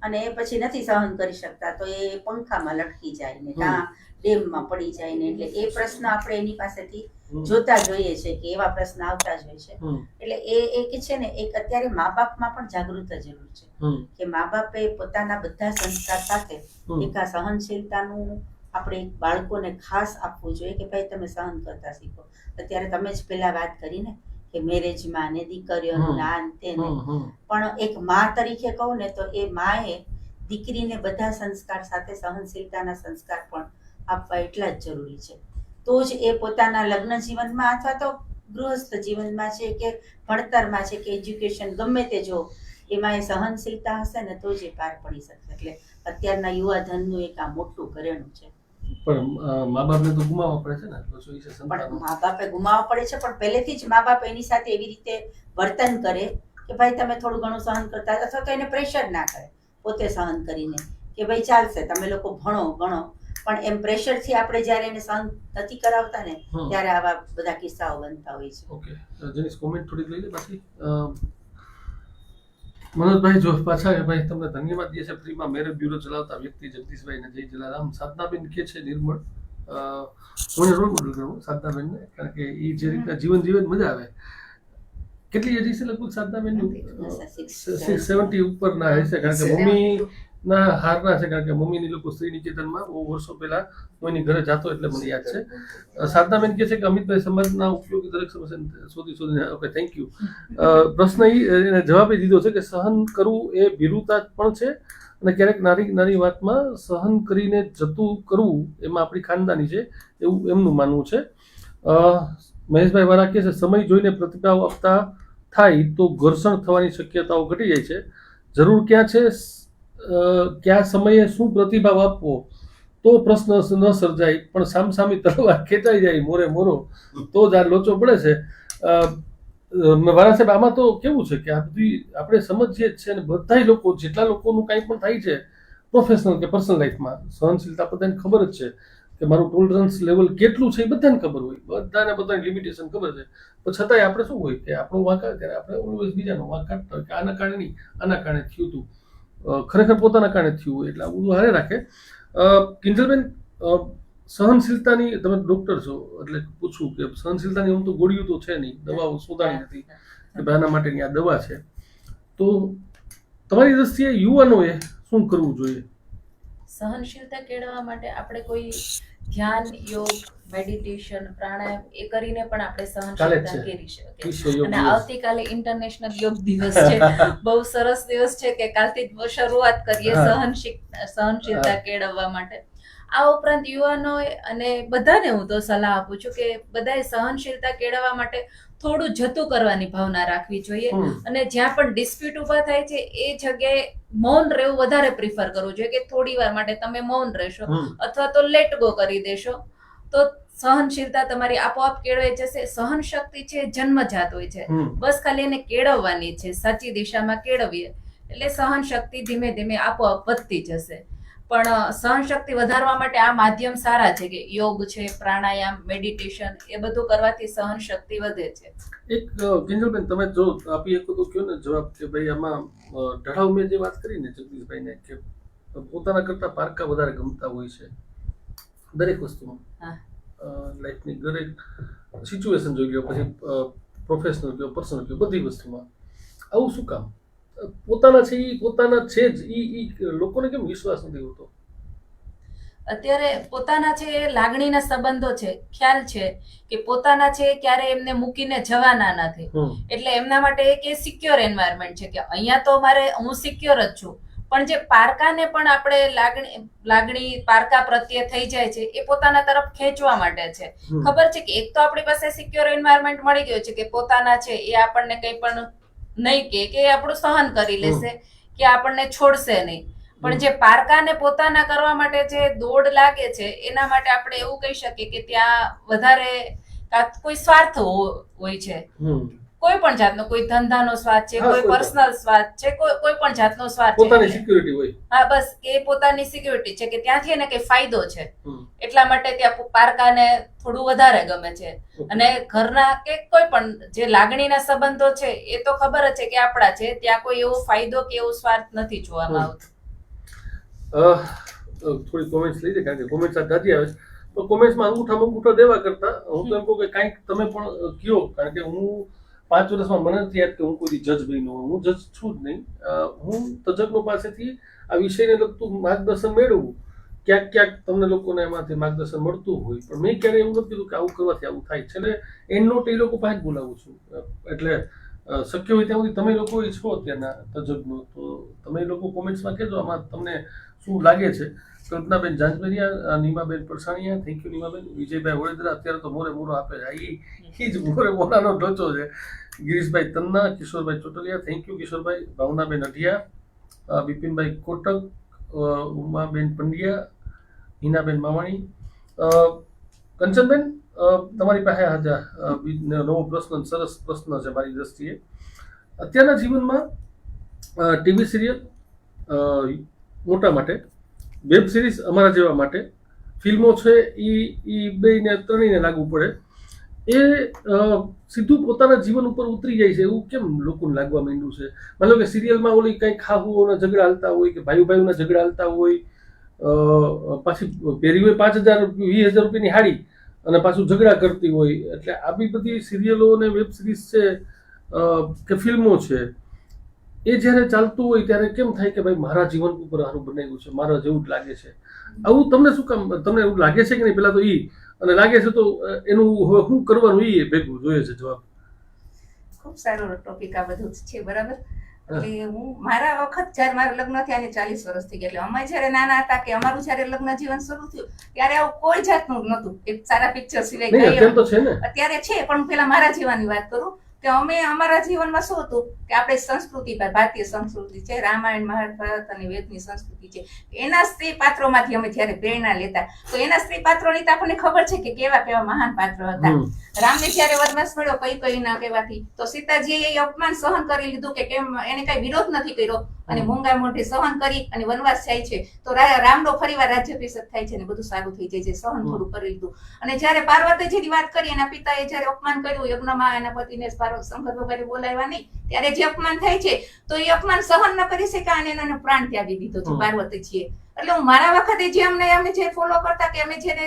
અને એ પછી નથી સહન કરી શકતા તો એ પંખામાં લટકી જાય ને કાં ડેમમાં પડી જાય ને, એટલે એ પ્રશ્ન આપણે એની પાસેથી જોતા જોઈએ છે કે એવા પ્રશ્ન આવતા જ હોય છે. એટલે એ કે છે ને એક અત્યારે મા બાપમાં પણ જાગૃત જરૂર છે કે મા બાપે પોતાના બધા સંસ્કાર સાથે એક આ સહનશીલતાનું આપણે બાળકોને ખાસ આપવું જોઈએ કે ભાઈ તમે સહન કરતા શીખો. અત્યારે તમે જ પેલા વાત કરી ને કે મેરેજમાં ને દીકરીઓનું આ તે ને, પણ એક મા તરીકે કહું ને તો એ માએ દીકરીને બધા સંસ્કાર સાથે સહનશીલતાના સંસ્કાર પણ આપવા એટલા જ જરૂરી છે. તો જ એ પોતાના લગ્ન જીવનમાં અથવા તો ગૃહસ્થ જીવનમાં છે કે ભણતરમાં છે કે એજ્યુકેશન ગમે તે જો એમાં એ સહનશીલતા હશે ને તો જ એ પાર પડી શકશે. એટલે અત્યારના યુવા ધનનું એક આ મોટું ઘરેણું છે. પણ મા બાપને તો ગુમાવવા પડે છે ને, પણ મા બાપે ગુમાવવા પડે છે, પણ પહેલેથી જ મા બાપ એની સાથે એવી રીતે વર્તન કરે કે ભાઈ તમે થોડું ઘણું સહન કરતા, અથવા તો એને પ્રેશર ના કરે પોતે સહન કરીને કે ભાઈ ચાલશે તમે લોકો ભણો ગણો, પણ એમ પ્રેશરથી આપણે જ્યારે એને સહન નથી કરાવતા ને ત્યારે આવા બધા કિસ્સાઓ બનતા હોય છે. ઓકે, જેની કોમેન્ટ થોડીક લઈ લે પાછી. મનોજભાઈ જો પાછા ભાઈ તમને ધન્યવાદ દે છે. ફ્રીમાં મેરેજ બ્યુરો ચલાવતા વ્યક્તિ જગદીશભાઈ ને જય જલારામ. સાધનાબેન કે છે નિર્મળ, હું રોલ મોડલ કરું સાધનાબેનને, કારણ કે એ જે રીતના જીવન જીવે મજા આવે. કેટલી એજી છે લગભગ સાધનાબેન? 70 ઉપરના હશે, કારણ કે મમ્મી ના હારના છે, કારણ કે મમ્મીની લોકો સ્ત્રી નિકેતનમાં બહુ વર્ષો પહેલા હું એની ઘરે જતો એટલે મને યાદ છે. સાધનાબેન કહે છે કે અમિતભાઈ સમાજના ઉપયોગી દરેક સમસ્યા શોધીને. Okay, thank you. પ્રશ્ન એને જવાબ એ દીધો છે કે સહન કરવું એ ભીરુતા પણ છે, અને ક્યારેક નાની નાની વાતમાં સહન કરીને જતું કરવું એમાં આપણી ખાનદાની છે એવું એમનું માનવું છે. મહેશભાઈ વાળા કહે છે સમય જોઈને પ્રતિભાવ આપતા થાય તો ઘર્ષણ થવાની શક્યતાઓ ઘટી જાય છે. જરૂર ક્યાં છે, કયા સમયે શું પ્રતિભાવ આપવો તો પ્રશ્ન ન સર્જાય, પણ સામસામી તલવાર ખેંચાઈ જાય મોરે મોરો તો જ આ લોચો પડે છે. વાળા સાહેબ, આમાં તો કેવું છે કે આ બધી આપણે સમજીએ જ છે, અને બધા લોકો જેટલા લોકોનું કંઈ પણ થાય છે પ્રોફેશનલ કે પર્સનલ લાઈફમાં, સહનશીલતા બધાને ખબર જ છે કે મારું ટોલરન્સ લેવલ કેટલું છે એ બધાને ખબર હોય, બધાની લિમિટેશન ખબર છે. પણ છતાંય આપણે શું હોય કે આપણો વાંક આવે ત્યારે આપણે ઓલવેઝ બીજાનો વાંક કાઢતા હોય કે આના કારણે નહીં, આના કારણે થયું હતું, ખરેખર પોતાના કારણે થયું હોય, એટલે આ બધું હારે રાખે. કિંજલબેન, સહનશીલતાની, તમે ડોક્ટર છો એટલે પૂછું કે સહનશીલતાની આમ તો ગોળીઓ તો છે નહીં, દવાઓ શોધાણી નથી કે આના માટેની આ દવા છે, તો તમારી દ્રષ્ટિએ યુવાનોએ શું કરવું જોઈએ? સહનશીલતા કેળવવા માટે આપણે કોઈ ધ્યાન, યોગ, મેડિટેશન, પ્રાણાયામ એ કરીને પણ આપણે સહનશીલતા કેળવી શકીએ. અને આવતીકાલે ઇન્ટરનેશનલ યોગ દિવસ છે, બહુ સરસ દિવસ છે કે કાલથી જ શરૂઆત કરીએ સહનશીલતા કેળવવા માટે. આ ઉપરાંત યુવાનો અને બધાને હું તો સલાહ આપું છું કે બધાએ સહનશીલતા કેળવવા માટે થોડું જતું કરવાની ભાવના રાખવી જોઈએ, અને જ્યાં પણ ડિસ્પ્યુટ ઊભા થાય છે એ જગ્યાએ મૌન રહેવું વધારે પ્રિફર કરવું જોઈએ કે થોડી વાર માટે તમે મૌન રહેશો અથવા તો લેટ ગો કરી દેશો તો સહનશીલતા તમારી આપોઆપ કેળવાઈ જશે. સહન શક્તિ છે જન્મજાત હોય છે, બસ ખાલી એને કેળવવાની છે, સાચી દિશામાં કેળવીએ એટલે સહન શક્તિ ધીમે ધીમે આપોઆપ વધતી જશે. પણ સહન શક્તિ વધારવા માટે આ માધ્યમ સારા છે કે યોગ છે, પ્રાણાયામ, મેડિટેશન, એ બધું કરવાથી સહન શક્તિ વધે છે. એક કિંજલબેન, તમે જો આપી શકો તો કયો ને જવાબ કે ભાઈ આમાં ઢળાવ મેં જે વાત કરી ને જગદીશભાઈને કે પોતાના કરતા પારકા વધારે ગમતા હોય છે દરેક વસ્તુમાં, લાઈફની દરેક સિચ્યુએશન જોઈ લો, પછી પ્રોફેશનલ કયો, પર્સનલ કયો, બધી વસ્તુમાં આવું શું કામ? પોતાના છે એ પોતાના છે જ, એ લોકોને કેમ વિશ્વાસ નથી હોતો? અત્યારે પોતાના છે એ લાગણીના સંબંધો છે, ખ્યાલ છે કે પોતાના છે ક્યારે એમને મૂકીને જવાના નથી, એટલે એમના માટે એક એ સિક્યોર એન્વાયરમેન્ટ છે કે અહીંયા તો મારે હું સિક્યોર જ છું. પણ જે પારકાને પણ આપણે લાગણી પારકા પ્રત્યે થઈ જાય છે એ પોતાના તરફ ખેંચવા માટે છે. ખબર છે કે એક તો આપણી પાસે સિક્યોર એન્વાયરમેન્ટ મળી ગયો છે કે પોતાના છે એ આપણને કંઈ પણ નહીં કે આપણું સહન કરી લેશે કે આપણને છોડશે નહીં, પણ જે પારકાને પોતાના કરવા માટે જે દોડ લાગે છે એના માટે આપણે એવું કહી શકીએ કે ત્યાં વધારે કાં કોઈ સ્વાર્થ હોય છે, કોઈ પણ જાતનો, કોઈ ધંધાનો સ્વાર્થ છે, કોઈ પર્સનલ સ્વાર્થ છે, કોઈ પણ જાતનો સ્વાર્થ છે, પોતાની સિક્યુરિટી હોય. હા, બસ એ પોતાની સિક્યુરિટી છે કે ત્યાંથી એને કઈ ફાયદો છે, એટલા માટે ત્યાં પારકાને થોડું વધારે ગમે છે. અને ઘરના કે કોઈ પણ જે લાગણીના સંબંધો છે એ તો ખબર જ છે કે આપણા છે, ત્યાં કોઈ એવો ફાયદો કે એવો સ્વાર્થ નથી જોવામાં આવતો. થોડી કોમેન્ટ્સ લઈ જાય, કારણ કે કોમેન્ટ્સ આ જાજી આવે છે, તો કોમેન્ટ્સમાં અંગૂઠા દેવા કરતા હું તો એમ કહું કે કાંઈક તમે પણ કયો, કારણ કે હું 5 વર્ષમાં મને નથી યાદ કે હું કોઈ જજ બન્યો હોય. હું જજ છું જ નહીં. હું તજજ્ઞો પાસેથી આ વિષયને લગતું માર્ગદર્શન મેળવું. ક્યાંક તમને લોકોને એમાંથી માર્ગદર્શન મળતું હોય, પણ મેં ક્યારેય એવું નથી કીધું કે આવું કરવાથી આવું થાય છે. એટલે એન્ડ નોટ એ લોકો પાસે જ બોલાવું છું. એટલે શક્ય હોય ત્યાં સુધી તમે લોકો છો ત્યાંના તજજ્ઞો, તો તમે લોકો કોમેન્ટ્સમાં કહેજો આમાં તમને શું લાગે છે. Kalpanaben Janjberiya, Nimaben Parsaniya, thank you Nimaben. વિજયભાઈ વડોદરા અત્યારે તો મોરે મોરો આપે છે, એ જ મોરે મોરાનો ઢોચો છે. Girishbhai Tanna, Kishorbhai Chotaliya, thank you Kishorbhai. ભાવનાબેન અઢિયા, બિપિનભાઈ કોટક, ઉમાબેન પંડ્યા, હિનાબેન માવાણી. કંચનબેન, તમારી પાસે નવો પ્રશ્ન, સરસ પ્રશ્ન છે મારી દ્રષ્ટિએ. અત્યારના જીવનમાં ટીવી સિરિયલ મોટા માટે, વેબ સિરીઝ અમારા જેવા માટે, ફિલ્મો છે એ બેને ત્રણેયને લાગુ પડે, એ સીધું પોતાના જીવન ઉપર ઉતરી જાય છે એવું કેમ લોકોને લાગવા માંડ્યું છે? માનો કે સિરિયલમાં ઓલી કંઈ ખાહુઓના ઝઘડા હાલતા હોય કે ભાઈઓના ઝઘડા હાલતા હોય, પાછી પહેરી હોય 5,000 20,000 રૂપિયાની હાડી અને પાછું ઝઘડા કરતી હોય. એટલે આવી બધી સિરિયલો અને વેબ સિરીઝ છે કે ફિલ્મો છે, એ જ્યારે ચાલતું હોય ત્યારે કેમ થાય કે ભાઈ મારા જીવન ઉપર સારું બનાવ્યું છે, મારા જેવું જ લાગે છે? આવું તમને શું કામ, તમને એવું લાગે છે કે નહીં? પેલા તો અને લાગે છે તો એનું હવે શું કરવાનું એ ભેગું જોઈએ છે જવાબ. ખૂબ સારો ટોપિક આ બધું છે, બરાબર. એટલે હું મારા વખત જયારે મારા લગ્ન થયા ને 40 વર્ષ થઈ ગયા, એટલે અમે જયારે નાના હતા કે અમારું જયારે લગ્ન જીવન શરૂ થયું ત્યારે આવું કોઈ જાતનું નતું. એક સારા પિક્ચર સિવાય અત્યારે છે, પણ પેલા મારા જીવનની વાત કરું કે અમે અમારા જીવનમાં શું હતું કે આપણે સંસ્કૃતિ, ભારતીય સંસ્કૃતિ છે, રામાયણ મહાભારત અને વેદની સંસ્કૃતિ છે, એના સ્ત્રી પાત્રોમાંથી અમે જયારે પ્રેરણા લેતા, તો એના સ્ત્રી પાત્રોની તો આપણને ખબર છે કે કેવા કેવા મહાન પાત્રો હતા. રામને જયારે વનવાસ મળ્યો કઈ ના કહેવાથી, તો સીતાજીએ એ અપમાન સહન કરી લીધું કે કેમ, એને કઈ વિરોધ નથી કર્યો અને મૂંગા મોઢે સહન કરી અને વનવાસ જાય છે. તો રામનો ફરીવાર રાજ્યાભિષેક થાય છે ને બધું સારું થઈ જાય છે, સહન થોડું કરી લીધું. અને જયારે પાર્વતીજીની વાત કરી, એના પિતાએ જયારે અપમાન કર્યું યજ્ઞમાં, એના પતિને શંકર ભગવાને બોલાવ્યા નહીં, ત્યારે જે અપમાન થાય છે તો એ અપમાન સહન ન કરી શક્યા અને એનો પ્રાણ ત્યાગી દીધો છે પાર્વતીજીએ. એટલે હું મારા વખતે જે અમે જે ફોલો કરતા કે અમે જેને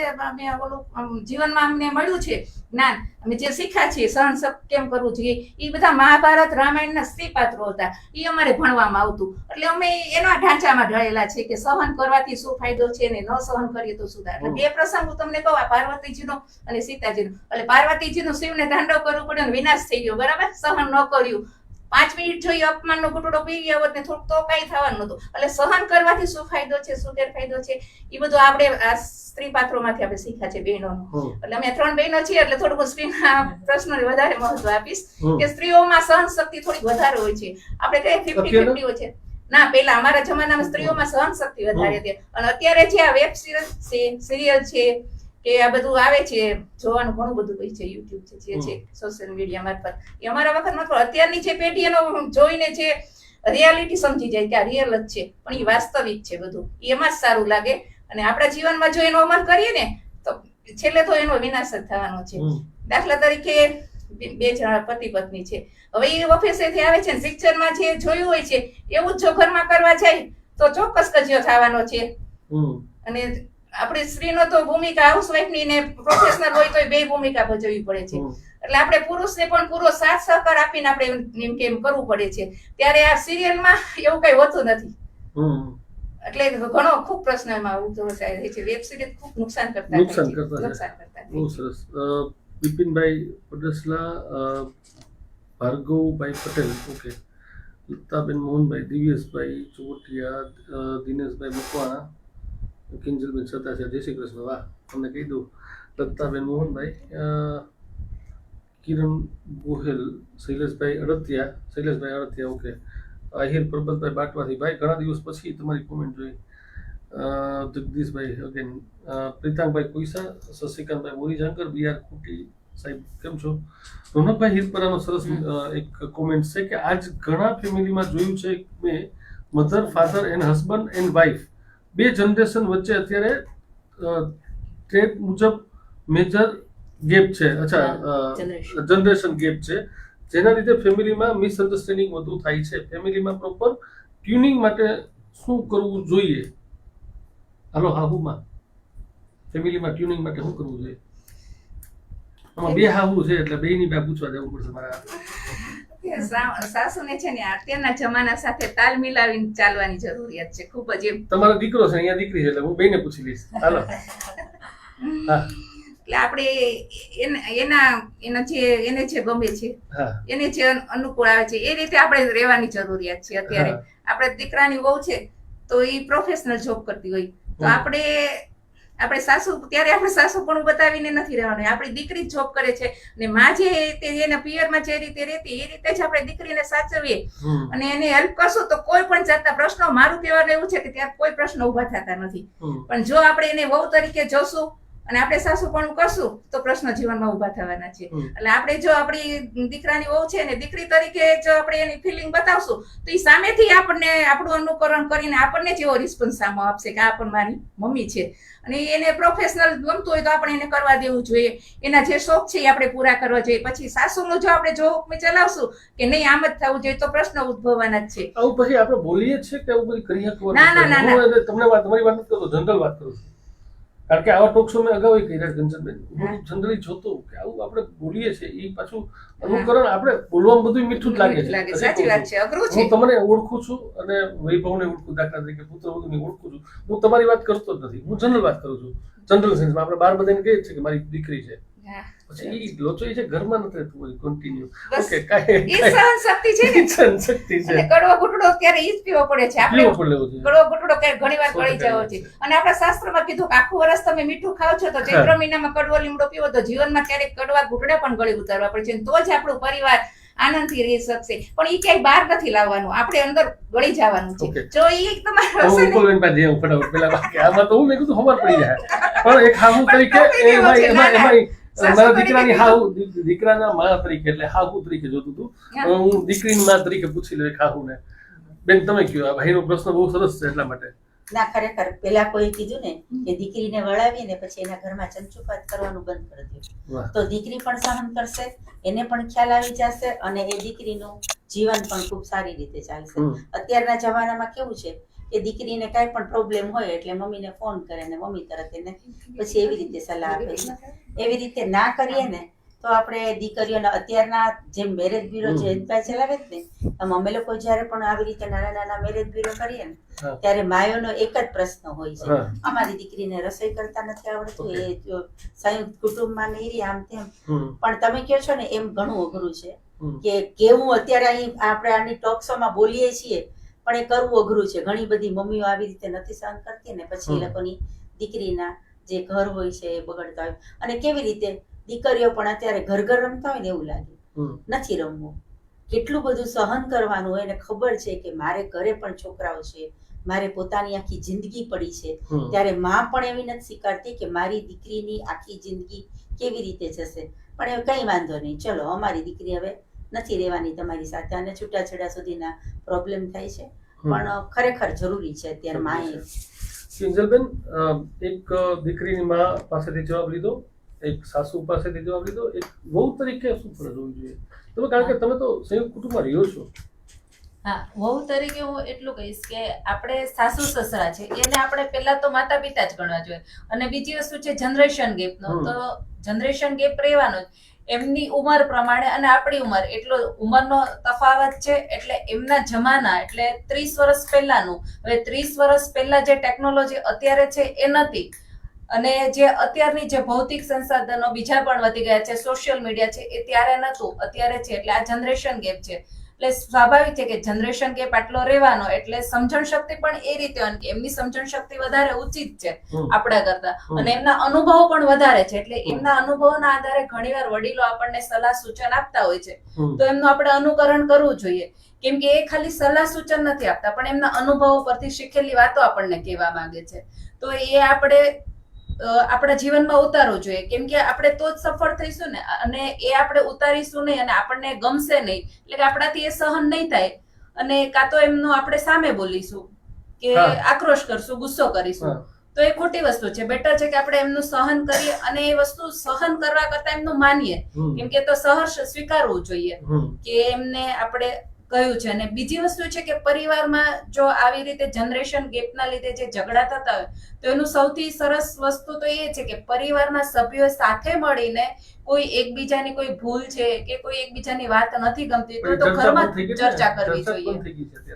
ઓલું જીવનમાં અમને મળ્યું છે જ્ઞાન, અમે જે શીખ્યા છીએ સહન કેમ કરવું જોઈએ, એ બધા મહાભારત રામાયણના સ્ત્રી પાત્રો હતા, એ અમારે ભણવામાં આવતું. એટલે અમે એના ઢાંચામાં ઢળેલા છે કે સહન કરવાથી શું ફાયદો છે ને ન સહન કરીએ તો શું થાય. એટલે બે પ્રસંગ હું તમને કહું, પાર્વતીજીનો અને સીતાજીનો. એટલે પાર્વતીજીનો શિવને તાંડવ કરવું પડ્યો અને વિનાશ થઈ ગયો, બરાબર, સહન ન કર્યું. 5 મિનિટ જોઈએ અપમાનનો ઘૂંટડો પી ગયા હોત ને થોડુંક તો કઈ થવાનું નતું. એટલે સહન કરવાથી શું ફાયદો છે, શું ગેરફાયદો છે, એ બધું આપણે આ સ્ત્રી પાત્રોમાંથી આપણે શીખ્યા છે બહેનોનું. એટલે અમે 3 બહેનો છીએ એટલે થોડુંક સ્ત્રીના પ્રશ્નોને વધારે મહત્વ આપીશ કે સ્ત્રીઓમાં સહન શક્તિ થોડીક વધારે હોય છે. આપણે કઈ 50-50 હોય છે ના, પેલા અમારા જમાનામાં સ્ત્રીઓમાં સહન શક્તિ વધારે હતી. અને અત્યારે જે આ વેબ સિરિયલ છે કે આ બધું આવે છે, જોવાનું ઘણું બધું હોય છે, યુટ્યુબ છે, જે છે સોશિયલ મીડિયા મારફત, એ અમારા વખત નતો. અત્યારની જે પેઢી એનો જોઈને જે રિયાલિટી સમજી જાય કે આ રિયલ જ છે, પણ એ વાસ્તવિક છે બધું, એમાં જ સારું લાગે. અને આપણા જીવનમાં જો એનો અમલ કરીએ ને તો છેલ્લે તો એનો વિનાશ જ થવાનો છે. દાખલા તરીકે 2 જણા પતિ પત્ની છે, હવે એ ઓફિસેથી આવે છે, શિક્ષણમાં જે જોયું હોય છે એવું જ જો ઘરમાં કરવા જાય તો ચોક્કસ કજિયો થવાનો છે. અને આપણી સ્ત્રીનો તો ભૂમિકા હાઉસવાઈફની ને પ્રોફેશનલ હોય તો 2 ભૂમિકા ભજવવી પડે છે. એટલે આપણે પુરુષને પણ પૂરો સાથ સહકાર આપીને આપણે એમ કેમ કરવું પડે છે. ત્યારે આ સિરિયલમાં એવું કઈ હોતું નથી. એટલે ઘણો ખૂબ પ્રશ્ન એમાં ઉદ્ભવ થાય છે. વેબ સિરીઝ ખૂબ નુકસાન કરતા. બહુ સરસ. બિપિનભાઈ પડસલા, ભાર્ગવભાઈ પટેલ, ઓકે, લતાબેન મોહનભાઈ, દિવ્યેશભાઈ ચોટિયા, દિનેશભાઈ મકવાણા, કિંજલબેન સતાસિયા, જય શ્રી કૃષ્ણ. વાહ, તમને કહી દઉં, લતાબેન મોહનભાઈ, કિરણ ગોહેલ, શૈલેષભાઈ અડતિયા, ઓકે, આહિર પરબતભાઈ બાટવાથી. ભાઈ ઘણા દિવસ પછી તમારી કોમેન્ટ જોઈ. જગદીશભાઈ અગેન, પ્રીતાંગભાઈ કોઈસા, શશિકાંતભાઈ બોરીજાંકર, બી આર કુટી, સાહેબ કેમ છો? રોનકભાઈ હિરપરાનો સરસ એક કોમેન્ટ છે કે આજ ઘણા ફેમિલીમાં જોયું છે મેં, mother father and husband and wife 2 generation વચ્ચે અત્યારે ટ્રેડ મુજબ મેજર ગેપ છે. અચ્છા, જનરેશન ગેપ છે, જેના લીધે ફેમિલીમાં મિસઅન્ડરસ્ટેન્ડિંગ વધુ થાય છે. ફેમિલીમાં પ્રોપર ટ્યુનિંગ માટે શું કરવું જોઈએ? હાલો હાહુમાં ફેમિલીમાં ટ્યુનિંગ માટે શું કરવું જોઈએ? આમાં 2 હાહુ છે એટલે બેયની બા પૂછવા જવું પડશે મારા. સાસુને છે ને અત્યારના જમાના સાથે તાલ મિલાવીને ચાલવાની જરૂરિયાત છે ખૂબ જ. તમારો દીકરો છે, અહીંયા દીકરી છે, એટલે હું બેયને પૂછી લઈશ. હાલો. હા, એટલે આપણે એને જે ગમે છે, એને જે અનુકૂળ આવે છે એ રીતે આપણે રહેવાની જરૂરિયાત છે. અત્યારે આપણે દીકરાની વહુ છે તો એ પ્રોફેશનલ જોબ કરતી હોય તો આપણે સાસુ પણ બતાવીને નથી રહેવાનું. આપણી દીકરી જોબ કરે છે ને માં જે એના પિયરમાં જે રીતે રહેતી એ રીતે જ આપણે દીકરીને સાચવીએ અને એને હેલ્પ કરશું તો કોઈ પણ જાતના પ્રશ્નો, મારું કહેવાનું એવું છે કે ત્યાં કોઈ પ્રશ્ન ઉભા થતા નથી. પણ જો આપણે એને વહુ તરીકે જોશું અને આપણે સાસુપણું કરશું તો પ્રશ્ન જીવનમાં ઉભા થવાના છે. એટલે આપણે જો આપણી દીકરાની વહુ છે ને દીકરી તરીકે જો આપણે એની ફિલિંગ બતાવશું તો એ સામેથી આપણને આપણું અનુકરણ કરીને આપણને જેવો રિસ્પોન્સ સામો આપશે કે આ પણ મારી મમ્મી છે. અને એને પ્રોફેશનલ ગમતું હોય તો આપણે એને કરવા દેવું જોઈએ. એના જે શોખ છે એ આપણે પૂરા કરવા જોઈએ. પછી સાસુનું જો આપણે જો હુકમી ચલાવશું કે નહીં આમ જ થવું જોઈએ તો પ્રશ્ન ઉદ્ભવવાના જ છે. આવું પછી આપણે બોલીએ છીએ કે આવું બધું કરી શકતું? ના. તમને તમારી વાત નથી કરતો, જનરલ વાત કરું છું. કારણ કે આવા ટોક શો મેં અગાઉ કર્યા કંચનબેન. હું જનરલી જોતો કે આવું આપણે બોલીએ છીએ એ પાછું અનુકરણ, આપણે બોલવામાં બધું મીઠું જ લાગે છે. સાચી વાત છે, અઘરું છે. હું તમને ઓળખું છું અને વૈભવને ઓળખું, દાખલા તરીકે પુત્રવધુને ઓળખું છું. હું તમારી વાત કરતો જ નથી, હું જનરલ વાત કરું છું. જનરલ સેન્સમાં આપણે બાર બધાને કહીએ છીએ કે મારી દીકરી છે, પછી એ લોચો છે ઘરમાં નથી રહેતું હોય કન્ટિન્યુ. ઓકે, કાંઈ સહનશક્તિ છે ને, સહનશક્તિ છે. કડવો ઘૂંટડો ત્યારે ઈ જ પીવો પડે છે. આપણે પીવો પડે છે. કડવો ઘૂંટડો ઘણી વાર પડી જવો છે. અને આપણા શાસ્ત્રમાં કીધું કે આખું વર્ષ તમે મીઠું ખાવ છો તો ચૈત્ર મહિનામાં કડવો લીમડો પીવો તો જીવનમાં ક્યારેક કડવા ઘૂંટડા પણ ગળે ઉતારવા પડે છે. તો જ આપણું પરિવાર આનંદથી રહી શકશે. પણ એ ક્યાંય બહાર નથી લાવવાનું, આપણે અંદર ગળી જવાનું છે. જો એ તમારો આમાં તો હું મેં કીધું ખબર પડી જાય. પણ એક હાહુ તરીકે મારા દીકરાની હાહુ, દીકરાના મા તરીકે એટલે હાહુ તરીકે જોતું હતું. હું દીકરીની મા તરીકે પૂછી લઉં એક હાહુને. બેન તમે કયો, આ ભાઈનો પ્રશ્ન બહુ સરસ છે એટલા માટે. ના, ખરેખર પેલા કોઈ કીધું ને કે દીકરીને વળાવીને પછી એના ઘરમાં ચંચુપાત કરવાનું બંધ કરી દો તો દીકરી પણ સહન કરશે, એને પણ ખ્યાલ આવી જશે અને એ દીકરીનું જીવન પણ ખૂબ સારી રીતે ચાલશે. અત્યારના જમાનામાં કેવું છે કે દીકરીને કાંઈ પણ પ્રોબ્લેમ હોય એટલે મમ્મીને ફોન કરે ને મમ્મી તરત એને પછી એવી રીતે સલાહ આપે છે. એવી રીતે ના કરીએ ને તો આપણે દીકરીઓને અત્યારના જે મેરેજ બ્યુરો જયંતભાઈ ચલાવે જ ને, આમ અમે લોકો જયારે પણ આવી રીતે નાના નાના મેરેજ બ્યુરો કરીએ ને ત્યારે માયોનો એક જ પ્રશ્ન હોય છે, અમારી દીકરીને રસોઈ કરતા નથી આવડતું, એ સંયુક્ત કુટુંબમાં નહીં રહી આમ તેમ. પણ તમે કહો છો ને એમ ઘણું અઘરું છે કે કેવું અત્યારે અહીં આપણે આની ટોક શોમાં બોલીએ છીએ પણ એ કરવું અઘરું છે. ઘણી બધી મમ્મીઓ આવી રીતે નથી સહન કરતી ને પછી એ લોકોની દીકરીના જે ઘર હોય છે એ બગડતા હોય. અને કેવી રીતે દીકરીઓ પણ અત્યારે ઘર રમતા હોય ને એવું લાગે, નથી રમવું. કેટલું બધું સહન કરવાનું હોય ને ખબર છે કે મારે ઘરે પણ છોકરાઓ છે, મારે પોતાની આખી જિંદગી પડી છે. ત્યારે માં પણ એવી નથી સ્વીકારતી કે મારી દીકરીની આખી જિંદગી કેવી રીતે જશે. પણ એ કઈ વાંધો નહીં, ચલો અમારી દીકરી હવે નથી રહેવાની તમારી સાથે, અને છૂટાછેડા સુધીના પ્રોબ્લેમ થાય છે. પણ ખરેખર જરૂરી છે અત્યારે માએ. કિંજલબેન, એક દીકરીની મા પાસેથી જવાબ લીધો, એક સાસુ પાસેથી જવાબ લીધો, એક વહુ તરીકે શું ફરજ હોવી જોઈએ? તમે કારણ કે તમે તો સંયુક્ત કુટુંબમાં રહ્યો છો. હા, વહુ તરીકે હું એટલું કહીશ કે આપણે સાસુ સસરા છે એને આપણે પહેલા તો માતા પિતા જ ગણવા જોઈએ. અને બીજી વસ્તુ છે જનરેશન ગેપનો, તો જનરેશન ગેપ રહેવાનો જ. એમની ઉંમર પ્રમાણે અને આપણી ઉંમર એટલો ઉંમરનો તફાવત છે. એટલે એમના જમાના એટલે 30 વર્ષ પહેલાનું, હવે 30 વર્ષ પહેલા જે ટેકનોલોજી અત્યારે છે એ નથી, અને જે અત્યારની જે ભૌતિક સંસાધનો બીજા પણ વધી ગયા છે, સોશિયલ મીડિયા છે, એ ત્યારે નહોતું, અત્યારે છે. એટલે આ જનરેશન ગેપ છે. એટલે સ્વાભાવિક છે કે જનરેશન ગેપ આટલો રહેવાનો, એટલે સમજણ શક્તિ પણ એ રીતે એમની સમજણ શક્તિ વધારે ઉચિત છે આપણા કરતા, અને એમના અનુભવો પણ વધારે છે. એટલે એમના અનુભવોના આધારે ઘણીવાર વડીલો આપણને સલાહ સૂચન આપતા હોય છે, તો એમનું આપણે અનુકરણ કરવું જોઈએ. કેમ કે એ ખાલી સલાહ સૂચન નથી આપતા પણ એમના અનુભવો પરથી શીખેલી વાતો આપણને કહેવા માંગે છે. તો એ આપણે આપણા જીવનમાં ઉતારવો જોઈએ, કેમ કે આપણે તો જ સફળ થઈશું ને, અને એ આપણે ઉતારીશું નહીં અને આપણને ગમશે નહીં, એટલે કે આપણાથી એ સહન નહીં થાય, અને કાં તો એમનો આપણે સામે બોલીશું કે આક્રોશ કરશું, ગુસ્સો કરીશું, તો એ ખોટી વસ્તુ છે. બેટર છે કે આપણે એમનું સહન કરીએ, અને એ વસ્તુ સહન કરવા કરતા એમનું માનીએ, કેમ કે તો સહર્ષ સ્વીકારવું જોઈએ કે એમને આપણે કહ્યું છે. અને બીજી વસ્તુ છે કે પરિવારમાં જો આવી રીતે જનરેશન ગેપના લીધે જે ઝઘડા થતા હોય, તો એનું સૌથી સરસ વસ્તુ તો એ છે કે પરિવારના સભ્યો સાથે મળીને કોઈ એકબીજાની કોઈ ભૂલ છે કે કોઈ એકબીજાની વાત નથી ગમતી તો ઘરમાં ચર્ચા કરવી જોઈએ.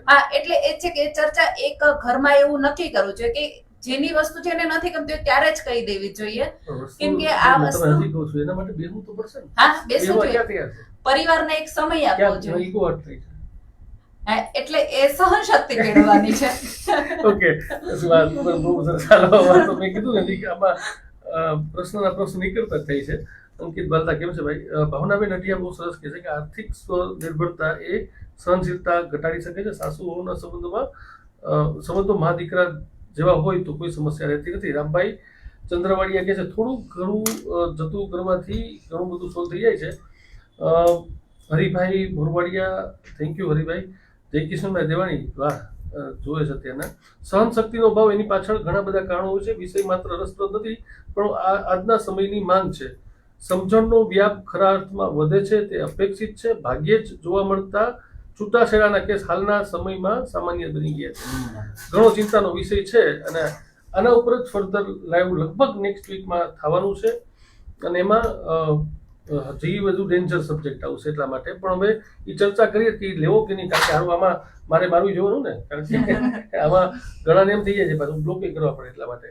હા, એટલે એ છે કે ચર્ચા એક ઘરમાં એવું નક્કી કરવું જોઈએ કે જેની વસ્તુ છે એને નથી ગમતી ત્યારે જ કહી દેવી જોઈએ, કેમ કે આ વસ્તુ એના માટે બેસવું તો પડશે ને. હા, બેસવું જોઈએ, પરિવારને એક સમય આપવો જોઈએ, એટલે એ સહન શક્તિ કેળવવાની છે. ઓકે, બહુ સરસ. ચાલો, મેં કીધું ને કે આમાં પ્રશ્નના પ્રશ્ન નીકળતા થાય છે. અંકિત બાલતા કેમ છે ભાઈ? ભાવનાબેન અઢિયા બહુ સરસ કહે છે કે આર્થિક સ્વનિર્ભરતા એ સહનશીલતા ઘટાડી શકે છે. સાસુઓના સંબંધો મા દીકરા જેવા હોય તો કોઈ સમસ્યા રહેતી નથી. રામભાઈ ચંદ્રવાડિયા કહે છે થોડું ઘણું જતું કરવાથી ઘણું બધું સોલ્વ થઈ જાય છે. Haribhai Bhorvadiya, thank you Haribhai. જયકિશનભાઈ દેવાણી, વાહ, જોવે છે અત્યારના. સહનશક્તિનો ભાવ, એની પાછળ ઘણા બધા કારણો હોય છે. વિષય માત્ર રસપ્રદ નથી, પણ આજના સમયની માંગ છે. સમજણનો વ્યાપ ખરા અર્થમાં વધે છે, તે અપેક્ષિત છે. ભાગ્યે જ જોવા મળતા છૂટાછેડાના કેસ હાલના સમયમાં સામાન્ય બની ગયા છે. ઘણો ચિંતાનો વિષય છે, અને આના ઉપર જ ફર્ધર લાઈવ લગભગ નેક્સ્ટ વીકમાં થવાનું છે, અને એમાં જે બધું ડેન્જર સબ્જેક્ટ આવશે એટલા માટે. પણ હવે એ ચર્ચા કરીએ કે લેવો કે નહીં, કારણ કે આમાં મારે મારું જોવાનું ને, કારણ કે આમાં ઘણાને એમ થઈ જાય છે પાછું બ્લોકે કરવા પડે એટલા માટે.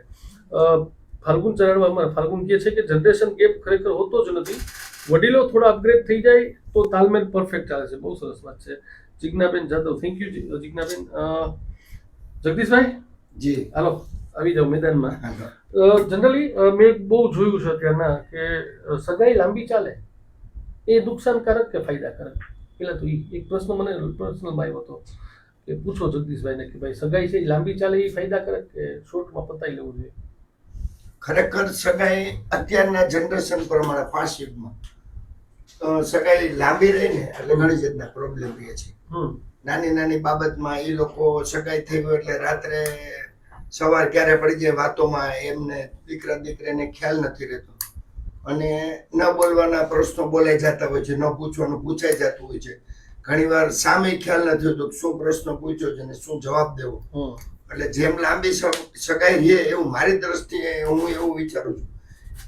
ફાલ્ગુન ચરાડવા, ફાલ્ગુન કહે છે કે જનરેશન ગેપ ખરેખર હોતો જ નથી, વડીલો થોડા અપગ્રેડ થઈ જાય તો તાલમેલ પરફેક્ટ ચાલે છે. બહુ સરસ વાત છે. Jignaben Jadav, thank you Jignaben. જગદીશભાઈ જી, હાલો આવી જાઓ મેદાનમાં. જનરલી મેં બહુ જોયું છે અત્યારના કે સગાઈ લાંબી ચાલે એ નુકસાનકારક કે ફાયદાકારક? પેલા તો એક પ્રશ્ન મને પર્સનલમાં આવ્યો હતો કે પૂછો જગદીશભાઈને કે ભાઈ સગાઈ છે લાંબી ચાલે એ ફાયદાકારક કે શોર્ટમાં પતાવી લેવું જોઈએ? ખરેખર સગાઈ અત્યારના જનરેશન પ્રમાણે ફાસ્ટ યુગમાં સગાઈ લાંબી રહી ને એટલે ઘણી જાતના પ્રોબ્લેમ રહે છે. નાની નાની બાબતમાં એ લોકો સગાઈ થઈ ગયો એટલે રાત્રે સવાર ક્યારે પડી જાય વાતોમાં એમને દીકરા દીકરીને ખ્યાલ નથી રહેતો, અને ન બોલવાના પ્રશ્નો બોલાઈ જતા હોય છે, ન પૂછવાનું પૂછાઈ જતું હોય છે. ઘણીવાર સામે ખ્યાલ નથી હોતો શું પ્રશ્ન પૂછ્યો છે ને શું જવાબ દેવો. એટલે જેમ લાંબી સગાઈ રહે એવું મારી દ્રષ્ટિએ હું એવું વિચારું છું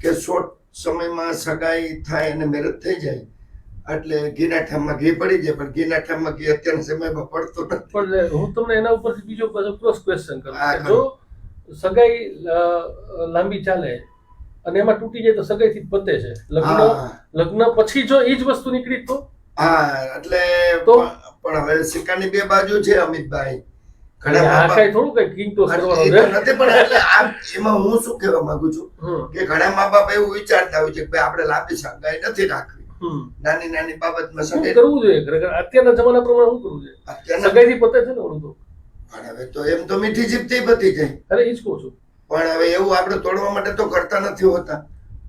કે શોર્ટ સમયમાં સગાઈ થાય અને મેરેજ થઈ જાય એટલે ઘીના ઠામમાં ઘી પડી જાય, પણ ઘીના ઠામમાં ઘી અત્યારના સમયમાં પડતું નથી. પણ હું તમને એના ઉપરથી બીજો ક્રોસ ક્વેશ્ચન કરું, જો સગાઈ લાંબી ચાલે અને એમાં તૂટી જાય તો સગાઈથી પતે છે, લગ્ન પછી જો એ જ વસ્તુ નીકળી તો? હા, એટલે પણ હવે સિક્કાની બે બાજુ છે અમિતભાઈ. એમાં હું શું કહેવા માંગુ છું કે ઘણા મા બાપ એવું વિચારતા હોય છે કે આપણે લાંબી સગાઈ નથી રાખવી, નાની નાની બાબતમાં સગાઈ કરવું જોઈએ. ખરેખર અત્યારના જમાના પ્રમાણે શું કરવું જોઈએ? સગાઈથી પતે છે ને ઓલું તો. પણ હવે તો એમ તો મીઠી જીભથી પતી જાય. અરે એ જ કહું છું. પણ હવે એવું આપણે તોડવા માટે તો કરતા નથી હોતા.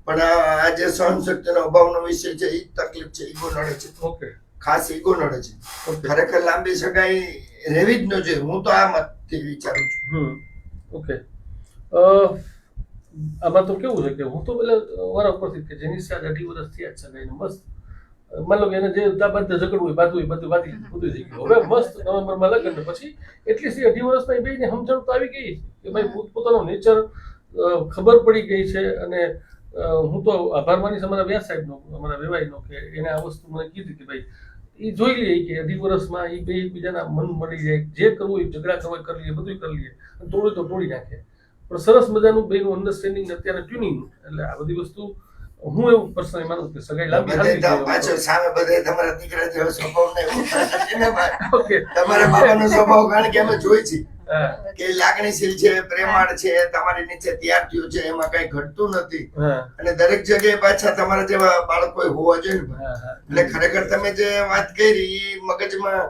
પણ આ જે સહનશક્તિનો અભાવનો વિષય છે એ તકલીફ છે, ઈગો નડે છે. ઓકે, ખાસ ઈગો નડે છે. ખરેખર લાંબી સગાઈ રહેવી જ ન જોઈએ, હું તો આ મતથી વિચારું છું. ઓકે, આમાં તો કેવું છે કે હું તો પેલા મારા ઉપરથી કે જેની સાથે 18 વર્ષ થયા જ સગાઈને મસ્ત માનો કે એને જે બધા ઝઘડવું હોય બધું વાતી બધું થઈ ગયું. હવે મસ્ત નવેમ્બરમાં લગ્ન, પછી એટલી 18 વર્ષમાં એ બેને સમજણ તો આવી ગઈ કે ભાઈ પોતપોતાનો નેચર ખબર પડી ગઈ છે. અને હું તો આભાર માનીશ અમારા વ્યાસ સાહેબનો, અમારા વેવાઈનો, કે એને આ વસ્તુ મને કીધી કે ભાઈ એ જોઈ લે કે 18 વર્ષમાં એ બે એકબીજાના મન મળી જાય, જે કરવું હોય ઝઘડા કરવા કરી લઈએ, બધું કરી લઈએ, તોડે તો તોડી નાખે. પણ સરસ મજાનું બેનું અન્ડરસ્ટેન્ડિંગ અત્યારે ટ્યુનિંગ, એટલે આ બધી વસ્તુ હું એવું પર્સનલી માનું કે સગાઈ લાંબી પાછળ સામે બધે તમારા દીકરા જેવો સ્વભાવ ને ઓકે તમારા બાબાનો સ્વભાવ કારણ કે અમે જોઈ છે કે લાગણીશીલ છે, પ્રેમાળ છે, તમારી નીચે તૈયાર થયું છે, એમાં કઈ ઘટતું નથી, અને દરેક જગ્યાએ પાછા તમારા જેવા બાળકો હોવા જોઈએ ને. એટલે ખરેખર તમે જે વાત કરી મગજમાં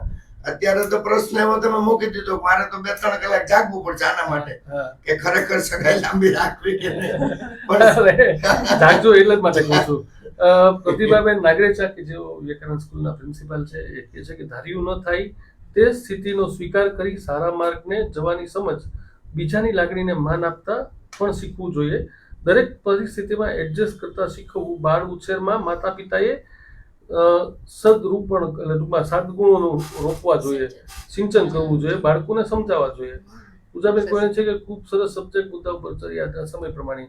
અત્યારે તો પ્રશ્ન એવો તમે મૂકી દીધો કે મારે તો 2-3 કલાક જાગવું પડશે આના માટે હા. કે ખરેખર સગાઈ લાંબી રાખવી કે નહીં. પણ જાગજો એટલે જ માટે કહું છું. પ્રતિભાબેન નાગરેચા કે જેઓ વિવેકાનંદ સ્કૂલના પ્રિન્સિપાલ છે એ કહે છે કે ધાર્યું ન થાય તે સ્થિતિનો સ્વીકાર કરી સારા માર્ગને જવાની સમજ, બીજાની લાગણીને માન આપતા પણ શીખવું જોઈએ. દરેક પરિસ્થિતિમાં એડજસ્ટ કરતા શીખવું. બાળ ઉછેરમાં માતા પિતાએ સદરૂપણ એટલે ટૂંકમાં સદગુણોનું રોપવા જોઈએ, સિંચન કરવું જોઈએ, બાળકોને સમજાવવા જોઈએ. પૂજાબેન કહે છે કે ખૂબ સરસ સબ્જેક્ટ મુદ્દા ઉપર ચર્યા સમય પ્રમાણે.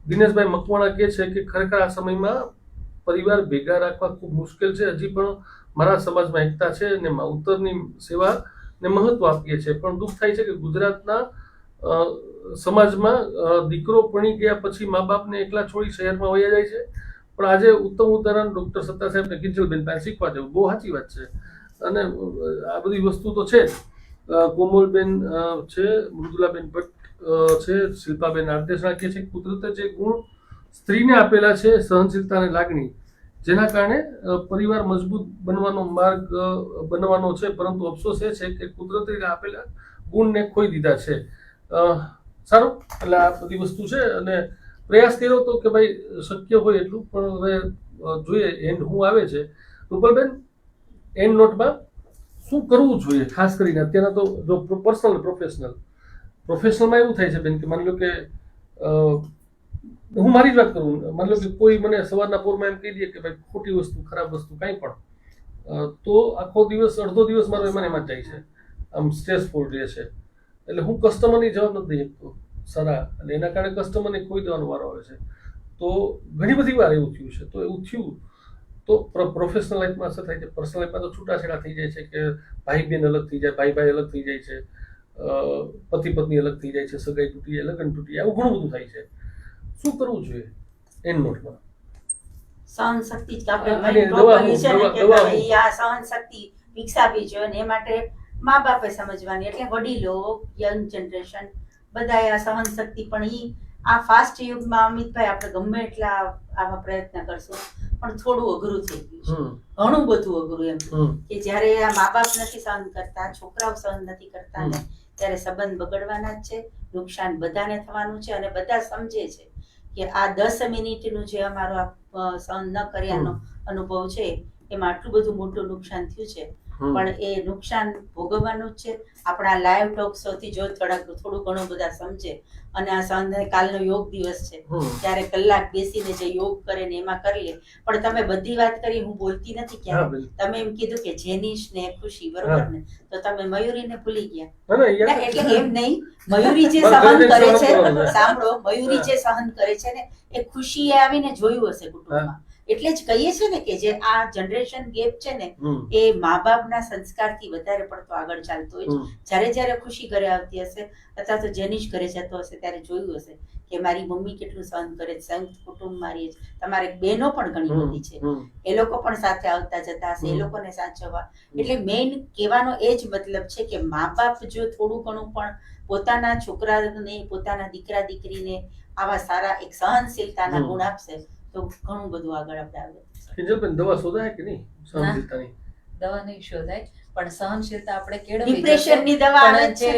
દિનેશભાઈ મકવાણા કહે છે કે ખરેખર આ સમયમાં પરિવાર ભેગા રાખવા ખૂબ મુશ્કેલ છે. હજી પણ મારા સમાજમાં એકતા છે અને ઉત્તરની સેવાને મહત્વ આપીએ છીએ, પણ દુઃખ થાય છે કે ગુજરાતના સમાજમાં દીકરો પરણી ગયા પછી મા બાપને એકલા છોડી શહેરમાં વયા જાય છે. પણ આજે ઉત્તમ ઉદાહરણ ડોક્ટર સત્તા સાહેબ ને કિંજલબેન પાસે શીખવા જેવું. બહુ સાચી વાત છે અને આ બધી વસ્તુ તો છે જ. કોમલબેન છે, મૃદુલાબેન ભટ્ટ છે, શિલ્પાબેન આદેશ રાખીએ છે. કુદરતે જે ગુણ સ્ત્રીને આપેલા છે, સહનશીલતા અને લાગણી, જેના કારણે પરિવાર મજબૂત બનવાનો માર્ગ બનવાનો છે, પરંતુ અફસોસ એ છે કે કુદરતે આપેલા ગુણને ખોઈ દીધા છે. સારું, એટલે આ બધી વસ્તુ છે અને પ્રયાસ કર્યો તો કે ભાઈ શક્ય હોય એટલું, પણ હવે જોઈએ એન્ડ હું આવે છે. રૂપલબેન, એન્ડ નોટમાં શું કરવું જોઈએ ખાસ કરીને અત્યારના તો જો પર્સનલ પ્રોફેશનલમાં એવું થાય છે બેન કે માની લો કે હું મારી જ વાત કરું, માની લો કે કોઈ મને સવારના પોરમાં એમ કહી દે કે ભાઈ ખોટી વસ્તુ, ખરાબ વસ્તુ કાંઈ પણ, તો આખો દિવસ, અડધો દિવસ મારો એમાં જ જાય છે, આમ સ્ટ્રેસફુલ રહે છે. એટલે હું કસ્ટમરની જવાબ નથી દઈ શકતો સારા, અને એના કારણે કસ્ટમરને ખોઈ દેવાનો વારો આવે છે. તો ઘણી બધી વાર એવું થયું છે. તો એવું થયું તો પ્રોફેશનલ લાઈફમાં અસર થાય છે. પર્સનલ લાઈફમાં તો છૂટાછેડા થઈ જાય છે કે ભાઈ બેન અલગ થઈ જાય, ભાઈ અલગ થઈ જાય છે, પતિ પત્ની અલગ થઈ જાય છે, સગાઈ તૂટી જાય, લગ્ન તૂટી જાય, આવું ઘણું બધું થાય છે. શું કરવું જોઈએ એન્ડ નોટમાં? સહન શક્તિ જ આપણે main properly છે ને કે ભાઈ આ સહન શક્તિ વિકસાવવી જોઈએ, અને એ માટે મા બાપે સમજવાની, એટલે વડીલો, યંગ જનરેશન બધાએ આ સહન શક્તિ. પણ આ ફાસ્ટ યુગમાં અમિતભાઈ આપણે ગમે એટલા આવા પ્રયત્ન કરશું પણ થોડું અઘરું થઈ ગયું છે, ઘણું બધું અઘરું એમ કે જ્યારે આ મા બાપ નથી સહન કરતા, છોકરાઓ સહન નથી કરતા ને ત્યારે સંબંધ બગડવાના જ છે, નુકસાન બધાને થવાનું છે. અને બધા સમજે છે કે આ 10 મિનિટનું જે અમારો સહન ન કર્યાનો અનુભવ છે એમાં આટલું બધું મોટું નુકસાન થયું છે, પણ એ નુકસાન ભોગવવાનું જ છે. આપણા લાઈવ ટોક શોથી જો થોડું ઘણું બધા સમજે, અને આ સંડે કાલનો યોગ દિવસ છે ત્યારે કલાક બેસીને જે યોગ કરે ને એમાં કરી લે. પણ તમે બધી વાત કરી, હું બોલતી નથી ક્યારે. તમે એમ કીધું કે જેનિશ ને ખુશી, બરોબર ને, તો તમે મયુરીને ભૂલી ગયા. એટલે એમ નહીં, મયુરી જે સહન કરે છે, સાંભળો, મયુરી જે સહન કરે છે ને એ ખુશીએ આવીને જોયું હશે કુટુંબમાં. એટલે જ કહીએ છે ને કે જે આ જનરેશન ગેપ છે ને એ મા બાપના સંસ્કારથી વધારે પડતો આગળ ચાલતો હોય છે. જ્યારે ખુશી ઘરે આવતી હશે અથવા તો જેનિશ ઘરે જતો હશે ત્યારે જોયું હશે કે મારી મમ્મી કેટલું સહન કરે છે, સંયુક્ત કુટુંબમાં રહીએ છે, તમારે બહેનો પણ ઘણી બધી છે, એ લોકો પણ સાથે આવતા જતા હશે, એ લોકોને સાચવવા. એટલે મેઇન કહેવાનો એ જ મતલબ છે કે મા બાપ જો થોડું ઘણું પણ પોતાના છોકરાને, પોતાના દીકરા દીકરીને આવા સારા એક સહનશીલતાના ગુણ આપશે તો ઘણું બધું આગળ આપણે કિંજલબેન, દવા શોધાય કે નહીં સહનશીલતાની? દવા નહીં શોધાય, પણ સહનશીલતા આપણે કેળવવી. ડિપ્રેશનની દવા આવે છે,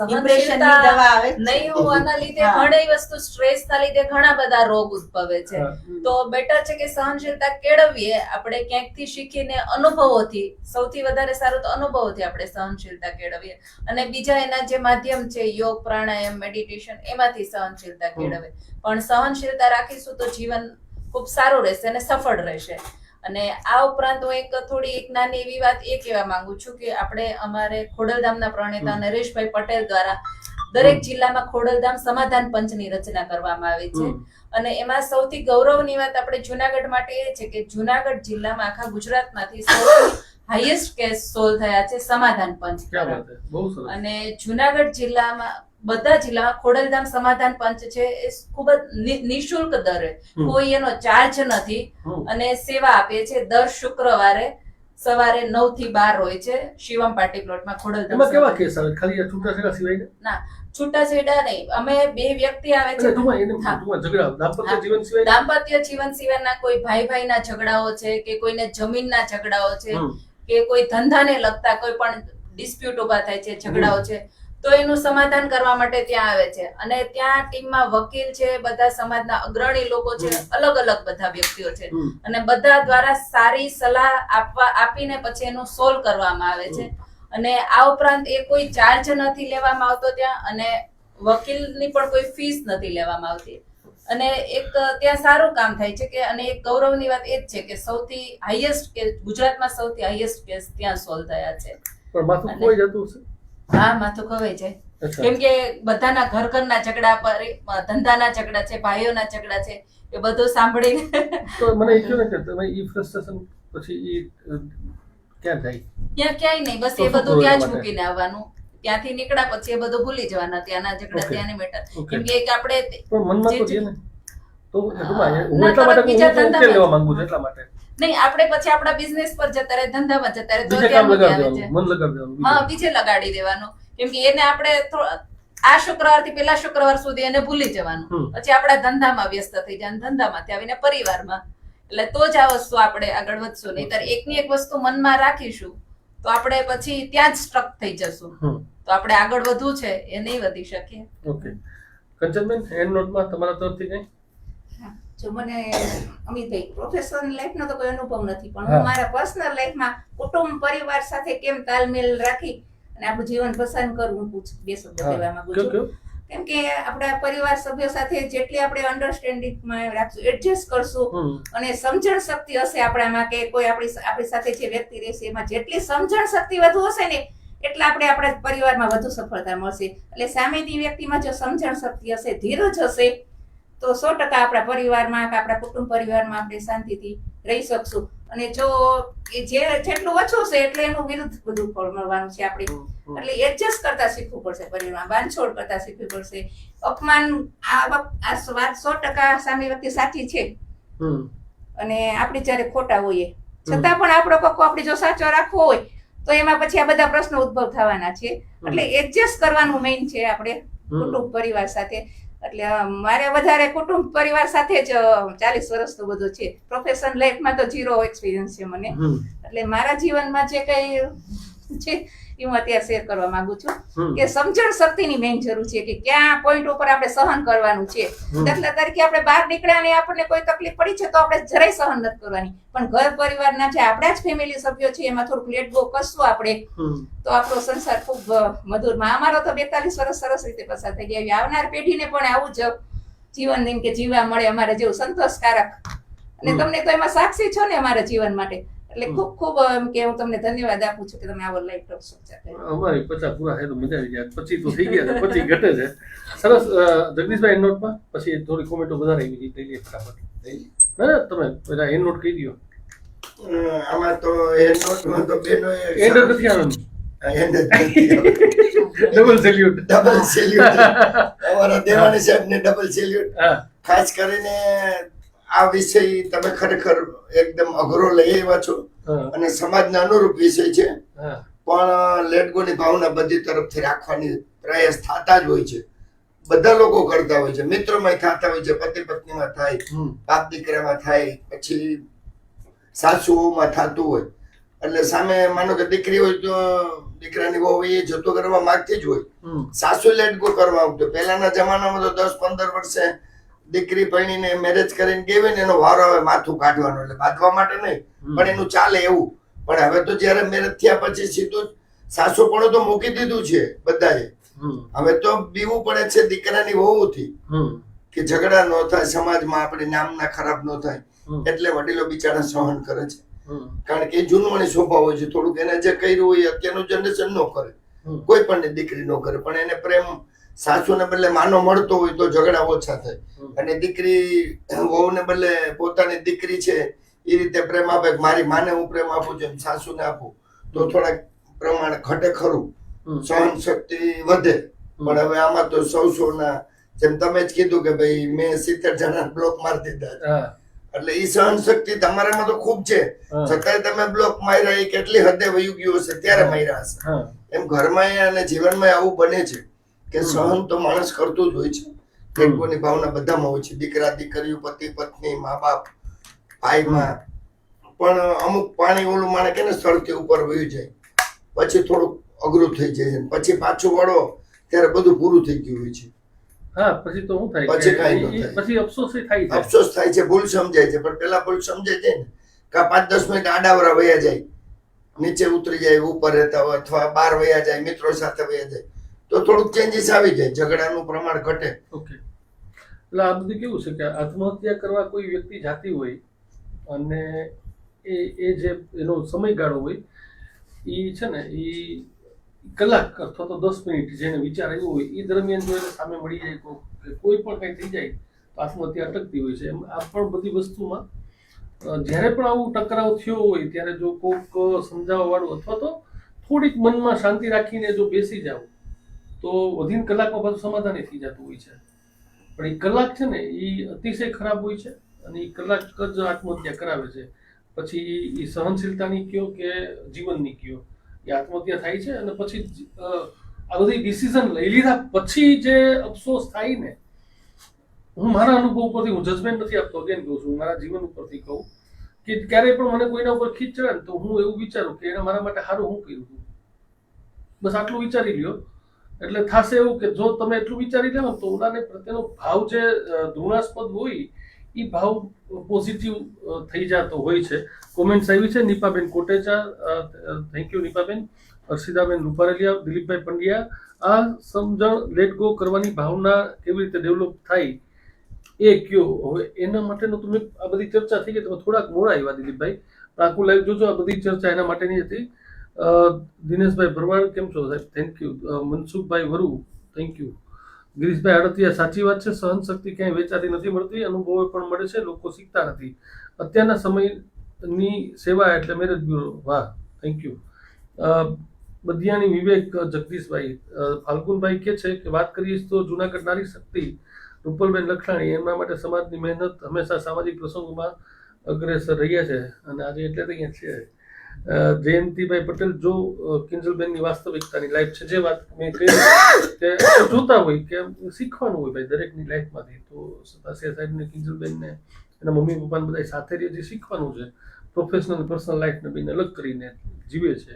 ડિપ્રેશનની દવા આવે નહીં હોવાના લીધે ઘણી વસ્તુ, સ્ટ્રેસના લીધે ઘણા બધા રોગ ઉદ્ભવે છે. તો બેટર છે કે સહનશીલતા કેળવીએ આપણે ક્યાંકથી શીખીને, અનુભવોથી. સૌથી વધારે સારું તો અનુભવોથી આપણે સહનશીલતા કેળવીએ, અને બીજા એના જે માધ્યમ છે યોગ, પ્રાણાયામ, મેડિટેશન, એમાંથી સહનશીલતા કેળવે. પણ સહનશીલતા રાખીશું તો જીવન ખૂબ સારું રહેશે અને સફળ રહેશે. અને આ ઉપરાંત હું એક નાની એવી વાત એ કહેવા માંગુ છું કે આપણે અમારે ખોડલધામના પ્રણેતા નરેશભાઈ પટેલ દ્વારા દરેક જિલ્લામાં ખોડલધામ સમાધાન પંચની રચના કરવામાં આવી છે. અને એમાં સૌથી ગૌરવની વાત આપણે જુનાગઢ માટે એ છે કે જુનાગઢ જિલ્લામાં આખા ગુજરાતમાંથી સૌથી હાઈએસ્ટ કેસ સોલ્વ થયા છે સમાધાન પંચ દ્વારા. અને જુનાગઢ જિલ્લામાં, બધા જિલ્લામાં ખોડલધામ સમાધાન પંચ છે એ ખૂબ જ નિઃશુલ્ક દરે, કોઈ એનો ચાર્જ નથી, અને સેવા આપે છે. દર શુક્રવારે સવારે 9 થી 12 હોય છે શિવમ પાર્ટી પ્લોટમાં ખોડલધામ. એમાં કેવા કેસ આવે? ખાલી છૂટાછેડા સિવાય? ના, છૂટાછેડા નહીં. અમે 2 વ્યક્તિ આવે છે, દાંપત્ય જીવન સિવાયના કોઈ ભાઈના ઝઘડાઓ છે કે કોઈને જમીનના ઝઘડાઓ છે કે કોઈ ધંધાને લગતા કોઈ પણ ડિસ્પ્યુટ ઊભા થાય છે, ઝઘડાઓ છે, તો એનું સમાધાન કરવા માટે ત્યાં આવે છે. અને ત્યાં ટીમમાં વકીલ છે, બધા સમાજના અગ્રણી લોકો છે, અલગ અલગ બધા વ્યક્તિઓ છે, અને બધા દ્વારા સારી સલાહ આપીને પછી એનું સોલ્વ કરવામાં આવે છે. અને આ ઉપરાંત એ કોઈ ચાર્જ નથી લેવામાં આવતો ત્યાં, અને વકીલની પણ કોઈ ફીસ નથી લેવામાં આવતી. અને એક ત્યાં સારું કામ થાય છે કે, અને એક ગૌરવની વાત એ જ છે કે સૌથી હાઈએસ્ટ કે ગુજરાતમાં સૌથી હાઈએસ્ટ કેસ ત્યાં સોલ્વ થયા છે. પણ માથું કોઈ જતું છે? હા, માથું ખવાઈ જાય. કેમ કે બધાના ઘરના ઝઘડા, ધંધાના ઝઘડા છે, ભાઈઓના ઝઘડા છે, એ બધું સાંભળીને તો મને એ કહ્યું ને કે તમે ઈ ફ્રસ્ટ્રેશન પછી ઈ ક્યાં જાય? ત્યાં ક્યાંય નહીં, બસ એ બધું ત્યાં જ મૂકીને આવવાનું. ત્યાંથી નીકળ્યા પછી એ બધું ભૂલી જવાના, ત્યાંના ઝઘડા, ત્યાંની મેટર. કેમ કે એક આપણે પણ મનમાં તો છે ને, તો હું એટલા માટે ઉકેલ લેવા માંગુ છું, એટલા માટે નહીં. આપણે પછી આપણા બિઝનેસ પર જતા રહે, ધંધામાં જતા રહે, તો બીજે ત્યાં કામ મૂકી લગાડી આવે છે. દેવાનું, મન લગાડી દેવાનું. હા, બીજે લગાડી દેવાનું. કેમ કે એને આપણે આ શુક્રવાર થી પેલા શુક્રવાર સુધી એને ભૂલી જવાનું. પછી આપણા ધંધામાં વ્યસ્ત થઈ જાય, ધંધામાંથી આવીને પરિવારમાં. એટલે તો જ આ વસ્તુ આપણે આગળ વધશું. નહીંતર એકની એક વસ્તુ મનમાં રાખીશું તો આપણે પછી ત્યાં જ સ્ટ્રક થઈ જશું. તો આપણે આગળ વધવું છે એ નહીં વધી શકીએ. ઓકે, કંચનબેન, એન્ડ નોટમાં તમારા તરફથી કઈ? જો મને અમિતભાઈ પ્રોફેશનલ લાઈફનો તો કોઈ અનુભવ નથી, પણ હું મારા પર્સનલ લાઈફમાં કુટુંબ પરિવાર સાથે કેમ તાલમેલ રાખી અને આપણું જીવન પસાર કરવું, હું બે શબ્દ કહેવા માંગુ છું. કેમ કે આપણા પરિવાર સભ્યો સાથે જેટલી આપણે અન્ડરસ્ટેન્ડિંગમાં રાખશું, એડજસ્ટ કરશું, અને સમજણ શક્તિ હશે આપણામાં, કે કોઈ આપણી સાથે જે વ્યક્તિ રહેશે એમાં જેટલી સમજણ શક્તિ વધુ હશે ને, એટલે આપણે આપણા પરિવારમાં વધુ સફળતા મળશે. એટલે સામેની વ્યક્તિમાં જો સમજણ શક્તિ હશે, ધીરજ હશે, તો 100% આપણા પરિવારમાં કે આપણા કુટુંબ પરિવારમાં આપણે શાંતિથી રહી શકશું. અને જો જેટલું ઓછું છે એટલે એનું વિરુદ્ધ બધું ફળ મળવાનું છે આપણે. એટલે એડજસ્ટ કરતા શીખવું પડશે, પરિવારમાં બાંધછોડ કરતા શીખવી પડશે. અપમાન, આ વાત 100% સામે વ્યક્તિ સાચી છે, અને આપણે જયારે ખોટા હોઈએ છતાં પણ આપણો પક્કો આપણે જો સાચો રાખવો હોય તો એમાં પછી આ બધા પ્રશ્નો ઉદ્ભવ થવાના છે. એટલે એડજસ્ટ કરવાનું મેઇન છે આપણે કુટુંબ પરિવાર સાથે. એટલે મારે વધારે કુટુંબ પરિવાર સાથે જ 40 વર્ષનો બધો છે. પ્રોફેશન લાઈફમાં તો 0 એક્સપિરિયન્સ છે મને. એટલે મારા જીવનમાં જે કઈ છે એ હું અત્યારે શેર કરવા માંગુ છું કે સમજણ શક્તિની મેઇન જરૂર છે, કે ક્યાં પોઈન્ટ ઉપર આપણે સહન કરવાનું છે. દાખલા તરીકે આપણે બહાર નીકળ્યા અને આપણને કોઈ તકલીફ પડી છે તો આપણે જરાય સહન નથી કરવાની, પણ ઘર પરિવારના જે આપણા જ ફેમિલી સભ્યો છે એમાં થોડુંક લેટ ગો કરશું આપણે તો આપણો સંસાર ખૂબ મધુરમાં. અમારો તો 42 વર્ષ સરસ રીતે પસાર થઈ ગયા. આવનાર પેઢીને પણ આવું જ જીવન કે જીવવા મળે અમારે જેવું સંતોષકારક. અને તમને તો એમાં સાક્ષી છો ને અમારા જીવન માટે. એટલે ખૂબ ખૂબ કે હું તમને ધન્યવાદ આપું છું કે તમે આવો લાઈવ ટોક શો સાથે. અમારી 50 પૂરા થાય તો મજા આવી જાય. 25 તો થઈ ગયા, 25 ઘટે છે. સરસ. જગદીશભાઈ, એન્ડ નોટમાં પછી થોડી કોમેન્ટો વધારે આવી ગઈ લઈએ ફટાફટ. ના, તમે પેલા એન્ડ નોટ કહી દો. આમાં તો એન્ડ નોટમાં તો બેનો એન્ડ નથી આવવાનું. ડબલ સેલ્યુટ અમારા દેવાણી સાહેબને ડબલ સેલ્યુટ. ખાસ કરીને આ વિષય તમે ખરેખર એકદમ અઘરો લઈ આવ્યા છો અને સમાજના અનુરૂપ વિષય છે, પણ લેટ ગોની ભાવના બધી તરફથી રાખવાની પ્રયાસ થતા જ હોય છે. બધા લોકો કરતા હોય છે, મિત્રોમાં થતા હોય છે, પતિ પત્નીમાં થાય, બાપ દીકરામાં થાય, પછી સાસુઓમાં થતું હોય. એટલે સામે માનો કે દીકરી હોય તો દીકરાની વહુ એ જતો કરવા માંગતી જ હોય, સાસુ લેટ ગો કરવા માંગતો. પહેલાના જમાનામાં તો 10-15 વર્ષે દીકરી પરણીને મેરેજ કરીને ગઈ ને એનો વારો આવે માથું કાઢવાનો, એટલે બાંધવા માટે નહીં પણ એનું ચાલે એવું. પણ હવે તો જયારે મેરેજ થયા પછી સીધું સાસુ પણ તો મૂકી દીધું છે બધાએ. હવે તો બીવું પડે છે દીકરાની વહુથી કે ઝઘડા ન થાય, સમાજમાં આપણી નામના ખરાબ ન થાય, એટલે વડીલો બિચારા સહન કરે છે. કારણ કે જૂનવાણી સ્વભાવ હોય છે થોડુંક. એને જે કર્યું હોય અત્યારનું જનરેશન ન કરે, કોઈ પણ દીકરી ન કરે, પણ એને પ્રેમ સાસુને બદલે માનો મળતો હોય તો ઝઘડા ઓછા થાય. અને દીકરી વહુને બદલે પોતાની દીકરી છે એ રીતે પ્રેમ આપે, મારી માને હું પ્રેમ આપું છું સાસુને આપું, તો થોડાક પ્રમાણ ઘટે ખરું, સહન શક્તિ વધે. પણ હવે આમાં તો 100 જેમ તમે જ કીધું કે ભાઈ મેં 70 જણા બ્લોક મારી દીધા, એટલે ઈ સહન શક્તિ તમારામાં તો ખૂબ છે, છતાંય તમે બ્લોક માર્યા એ કેટલી હદે વયું ગયું હશે ત્યારે માર્યા હશે. એમ ઘરમાં અને જીવનમાં આવું બને છે કે સહન તો માણસ કરતું જ હોય છે. લેટગોની ભાવના બધામાં હોય છે, દીકરા દીકરીઓ, પતિ પત્ની, મા બાપ, ભાઈમાં, પણ અમુક પાણી ઓલું માણે કે ને સ્થળથી ઉપર વયું જાય પછી થોડુંક અઘરું થઈ જાય છે પછી પાછું વળો ત્યારે બધું પૂરું થઈ ગયું હોય છે. હા, પછી તો શું થાય પછી કે કાંઈ ન ઈ- થાય. પછી અફસોસ થાય છે. અફસોસ થાય છે, ભૂલ સમજાય છે, પણ પેલા ભૂલ સમજાય છે ને કા 5-10 મિનિટ આડાવરા વયા જાય, નીચે ઉતરી જાય, ઉપર રહેતા હોય અથવા બહાર વયા જાય, મિત્રો સાથે વયા જાય તો થોડુંક ચેન્જીસ આવી જાય, ઝઘડાનું પ્રમાણ ઘટે. ઓકે, એટલે આ બધું કેવું છે કે આત્મહત્યા કરવા કોઈ વ્યક્તિ જાતી હોય અને એ જે એનો સમયગાળો હોય એ છે ને એ કલાક અથવા તો 10 મિનિટ જેને વિચાર આવ્યો હોય એ દરમિયાન જો એને સામે મળી જાય કે કોઈ પણ કંઈ થઈ જાય તો આત્મહત્યા અટકતી હોય છે. એમ આ પણ બધી વસ્તુમાં જ્યારે પણ આવું ટકરાવ થયો હોય ત્યારે જો કોઈક સમજાવવા વાળું અથવા તો થોડીક મનમાં શાંતિ રાખીને જો બેસી જાવ તો વધીને કલાકમાં પાછું સમાધાન થઈ જતું હોય છે. પણ એ કલાક છે ને એ અતિશય ખરાબ હોય છે અને એ કલાક જ આત્મહત્યા કરાવે છે. પછી એ સહનશીલતાની કયો કે જીવનની કયો એ આત્મહત્યા થાય છે અને પછી આ બધી ડિસિઝન લઈ લીધા પછી જે અફસોસ થાય ને, હું મારા અનુભવ ઉપરથી, હું જજમેન્ટ નથી આપતો, અગેન કહું છું, મારા જીવન ઉપરથી કહું કે ક્યારેય પણ મને કોઈના ઉપર ખીચ ચડે ને તો હું એવું વિચારું કે એને મારા માટે સારું હું કર્યું હતું, બસ આટલું વિચારી લ્યો. એટલે થશે એવું કે જો તમે એટલું વિચારી લો તો ઓલાને પ્રત્યેનો ભાવ જે ધૃણાસ્પદ હોય એ ભાવ પોઝિટિવ થઈ જતો હોય છે. કોમેન્ટ્સ આવી છે નીપાબેન કોટેચા, થેન્ક યુ નીપાબેન. હર્ષિદાબેન રૂપારેલિયા, દિલીપભાઈ પંડ્યા, આ સમજણ લેટ ગો કરવાની ભાવના કેવી રીતે ડેવલપ થાય એ કયો. હવે એના માટેનો તમે આ બધી ચર્ચા થઈ ગઈ, તમે થોડાક મોડા આવ્યા દિલીપભાઈ, આખું લાઈવ જોજો. આ બધી ચર્ચા એના માટેની હતી. દિનેશભાઈ ભરવાડ કેમ છો સાહેબ? Thank you. Mansukhbhai Varu, thank you. Girishbhai Aadtiya, સાચી વાત છે, સહનશક્તિ ક્યાંય વેચાતી નથી મળતી, અનુભવો પણ મળે છે, લોકો શીખતા નથી. અત્યારના સમયની સેવા એટલે મેરેજ બ્યુરો. વાહ, થેન્ક યુ. બધિયાની વિવેક જગદીશભાઈ. ફાલ્ગુનભાઈ કે છે કે વાત કરીએ તો જુનાગઢ નારી શક્તિ રૂપલબેન લખણાણી, એમના માટે સમાજની મહેનત હંમેશા સામાજિક પ્રસંગોમાં અગ્રેસર રહ્યા છે અને આજે એટલે તો અહીંયા છે. જયંતિભાઈ પટેલ, જો કિંજલબેનની વાસ્તવિકતાની લાઈફ છે, જે વાત મેં કહી કે જોતા હોય કે શીખવાનું હોય ભાઈ દરેકની લાઈફમાંથી, તો સતાસિયા સાહેબને, કિંજલબેનને, એના મમ્મી પપ્પાને બધા સાથે રહીને શીખવાનું છે. પ્રોફેશનલ પર્સનલ લાઈફને બેને અલગ કરીને જીવે છે.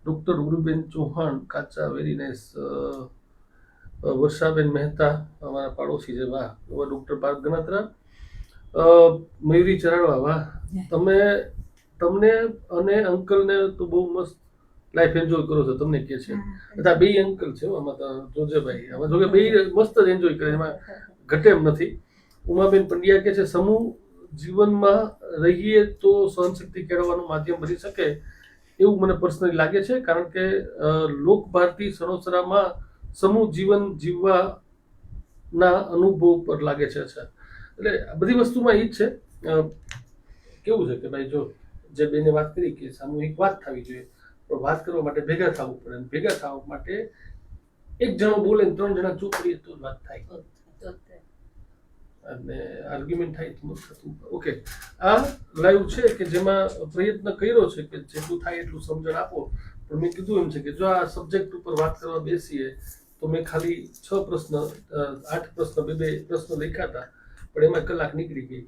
ડૉક્ટર ગુરુબેન ચૌહાણ કાચા, વેરી નાઇસ. વર્ષાબેન મહેતા અમારા પાડોશી છે, વાહ. ડૉક્ટર પાર્થ ગણાત્રા, મયુરી ચરાડવા, વાહ. તમને અને અંકલને તો બહુ મસ્ત લાઈફ એન્જોય કરો છો, તમને કે છે. બધા બે અંકલ છે આમાં તો જોજે ભાઈ, આમાં જોકે બે મસ્ત જ એન્જોય કરે, એમાં ઘટે એમ નથી. ઉમાબેન પંડ્યા કે છે સમૂહ જીવનમાં રહીએ તો સહનશક્તિ કેળવવાનું માધ્યમ બની શકે એવું મને પર્સનલી લાગે છે, કારણ કે લોક ભારતી સણોસરામાં સમૂહ જીવન જીવવાના અનુભવ પર લાગે છે. અચ્છા, એટલે બધી વસ્તુમાં એ જ છે. કેવું છે કે ભાઈ જો જે બેને વાત કરી કે સામૂહિક વાત થવી જોઈએ, પણ વાત કરવા માટે ભેગા થવું પડે, ભેગા થવા માટે એક જણો બોલે ને 3 જણા ચૂપ રહીએ તો વાત થાય અને આર્ગ્યુમેન્ટ થાય તો મત થતું. ઓકે, આ લાઈવ છે કે જેમાં પ્રયત્ન કર્યો છે કે જેટલું થાય એટલું સમજણ આપો, પણ મેં કીધું એમ છે કે જો આ સબ્જેક્ટ ઉપર વાત કરવા બેસીએ તો મેં ખાલી 6 પ્રશ્ન 8 પ્રશ્ન 2 પ્રશ્ન લખ્યા હતા, પણ એમાં કલાક નીકળી ગઈ.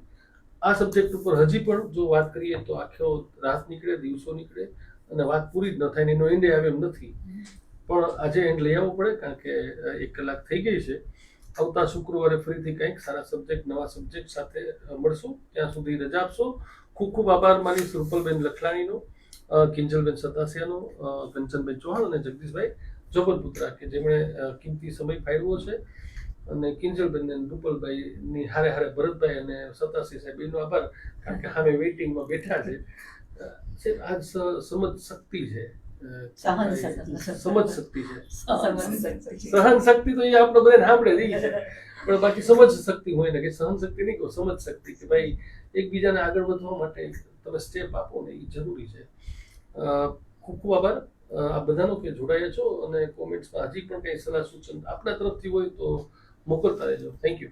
આ સબ્જેક્ટ ઉપર હજી પણ જો વાત કરીએ તો આખો રાત નીકળે, દિવસો નીકળે અને વાત પૂરી જ ન થાય ને એનો એન્ડ આવે એમ નથી. પણ આજે એન્ડ લઈ આવવો પડે કારણ કે 1 કલાક થઈ ગઈ છે. આવતા શુક્રવારે ફરીથી કંઈક સારા સબ્જેક્ટ, નવા સબ્જેક્ટ સાથે મળશું. ત્યાં સુધી રજા આપશો. ખૂબ ખૂબ આભાર માનીશ રૂપલબેન લખલાણીનો, કિંજલબેન સતાસિયાનો, કંચનબેન ચૌહાણ અને જગદીશભાઈ જોબનપુત્રા કે જેમણે કિંમતી સમય ફાળવ્યો છે. અને કિંજલબેન અને રૂપલભાઈની હારે હારે ભરતભાઈ અને સતાસી સાહેબ એનો આભાર, કારણ કે સામે વેઇટિંગમાં બેઠા છે. આ સમજ શક્તિ છે, સમજ શક્તિ છે. સહન શક્તિ તો એ આપણે બધાને સાંભળે રહી છે, પણ બાકી સમજ શક્તિ હોય ને કે સહન શક્તિ નહીં કહો, સમજ શક્તિ કે ભાઈ એકબીજાને આગળ વધવા માટે તમે સ્ટેપ આપો ને એ જરૂરી છે. ખૂબ ખૂબ આભાર આ બધાનો કે જોડાયા છો અને કોમેન્ટ્સમાં હજી પણ કંઈ સલાહ સૂચન આપણા તરફથી હોય તો મોકલતા રહેજો. Thank you.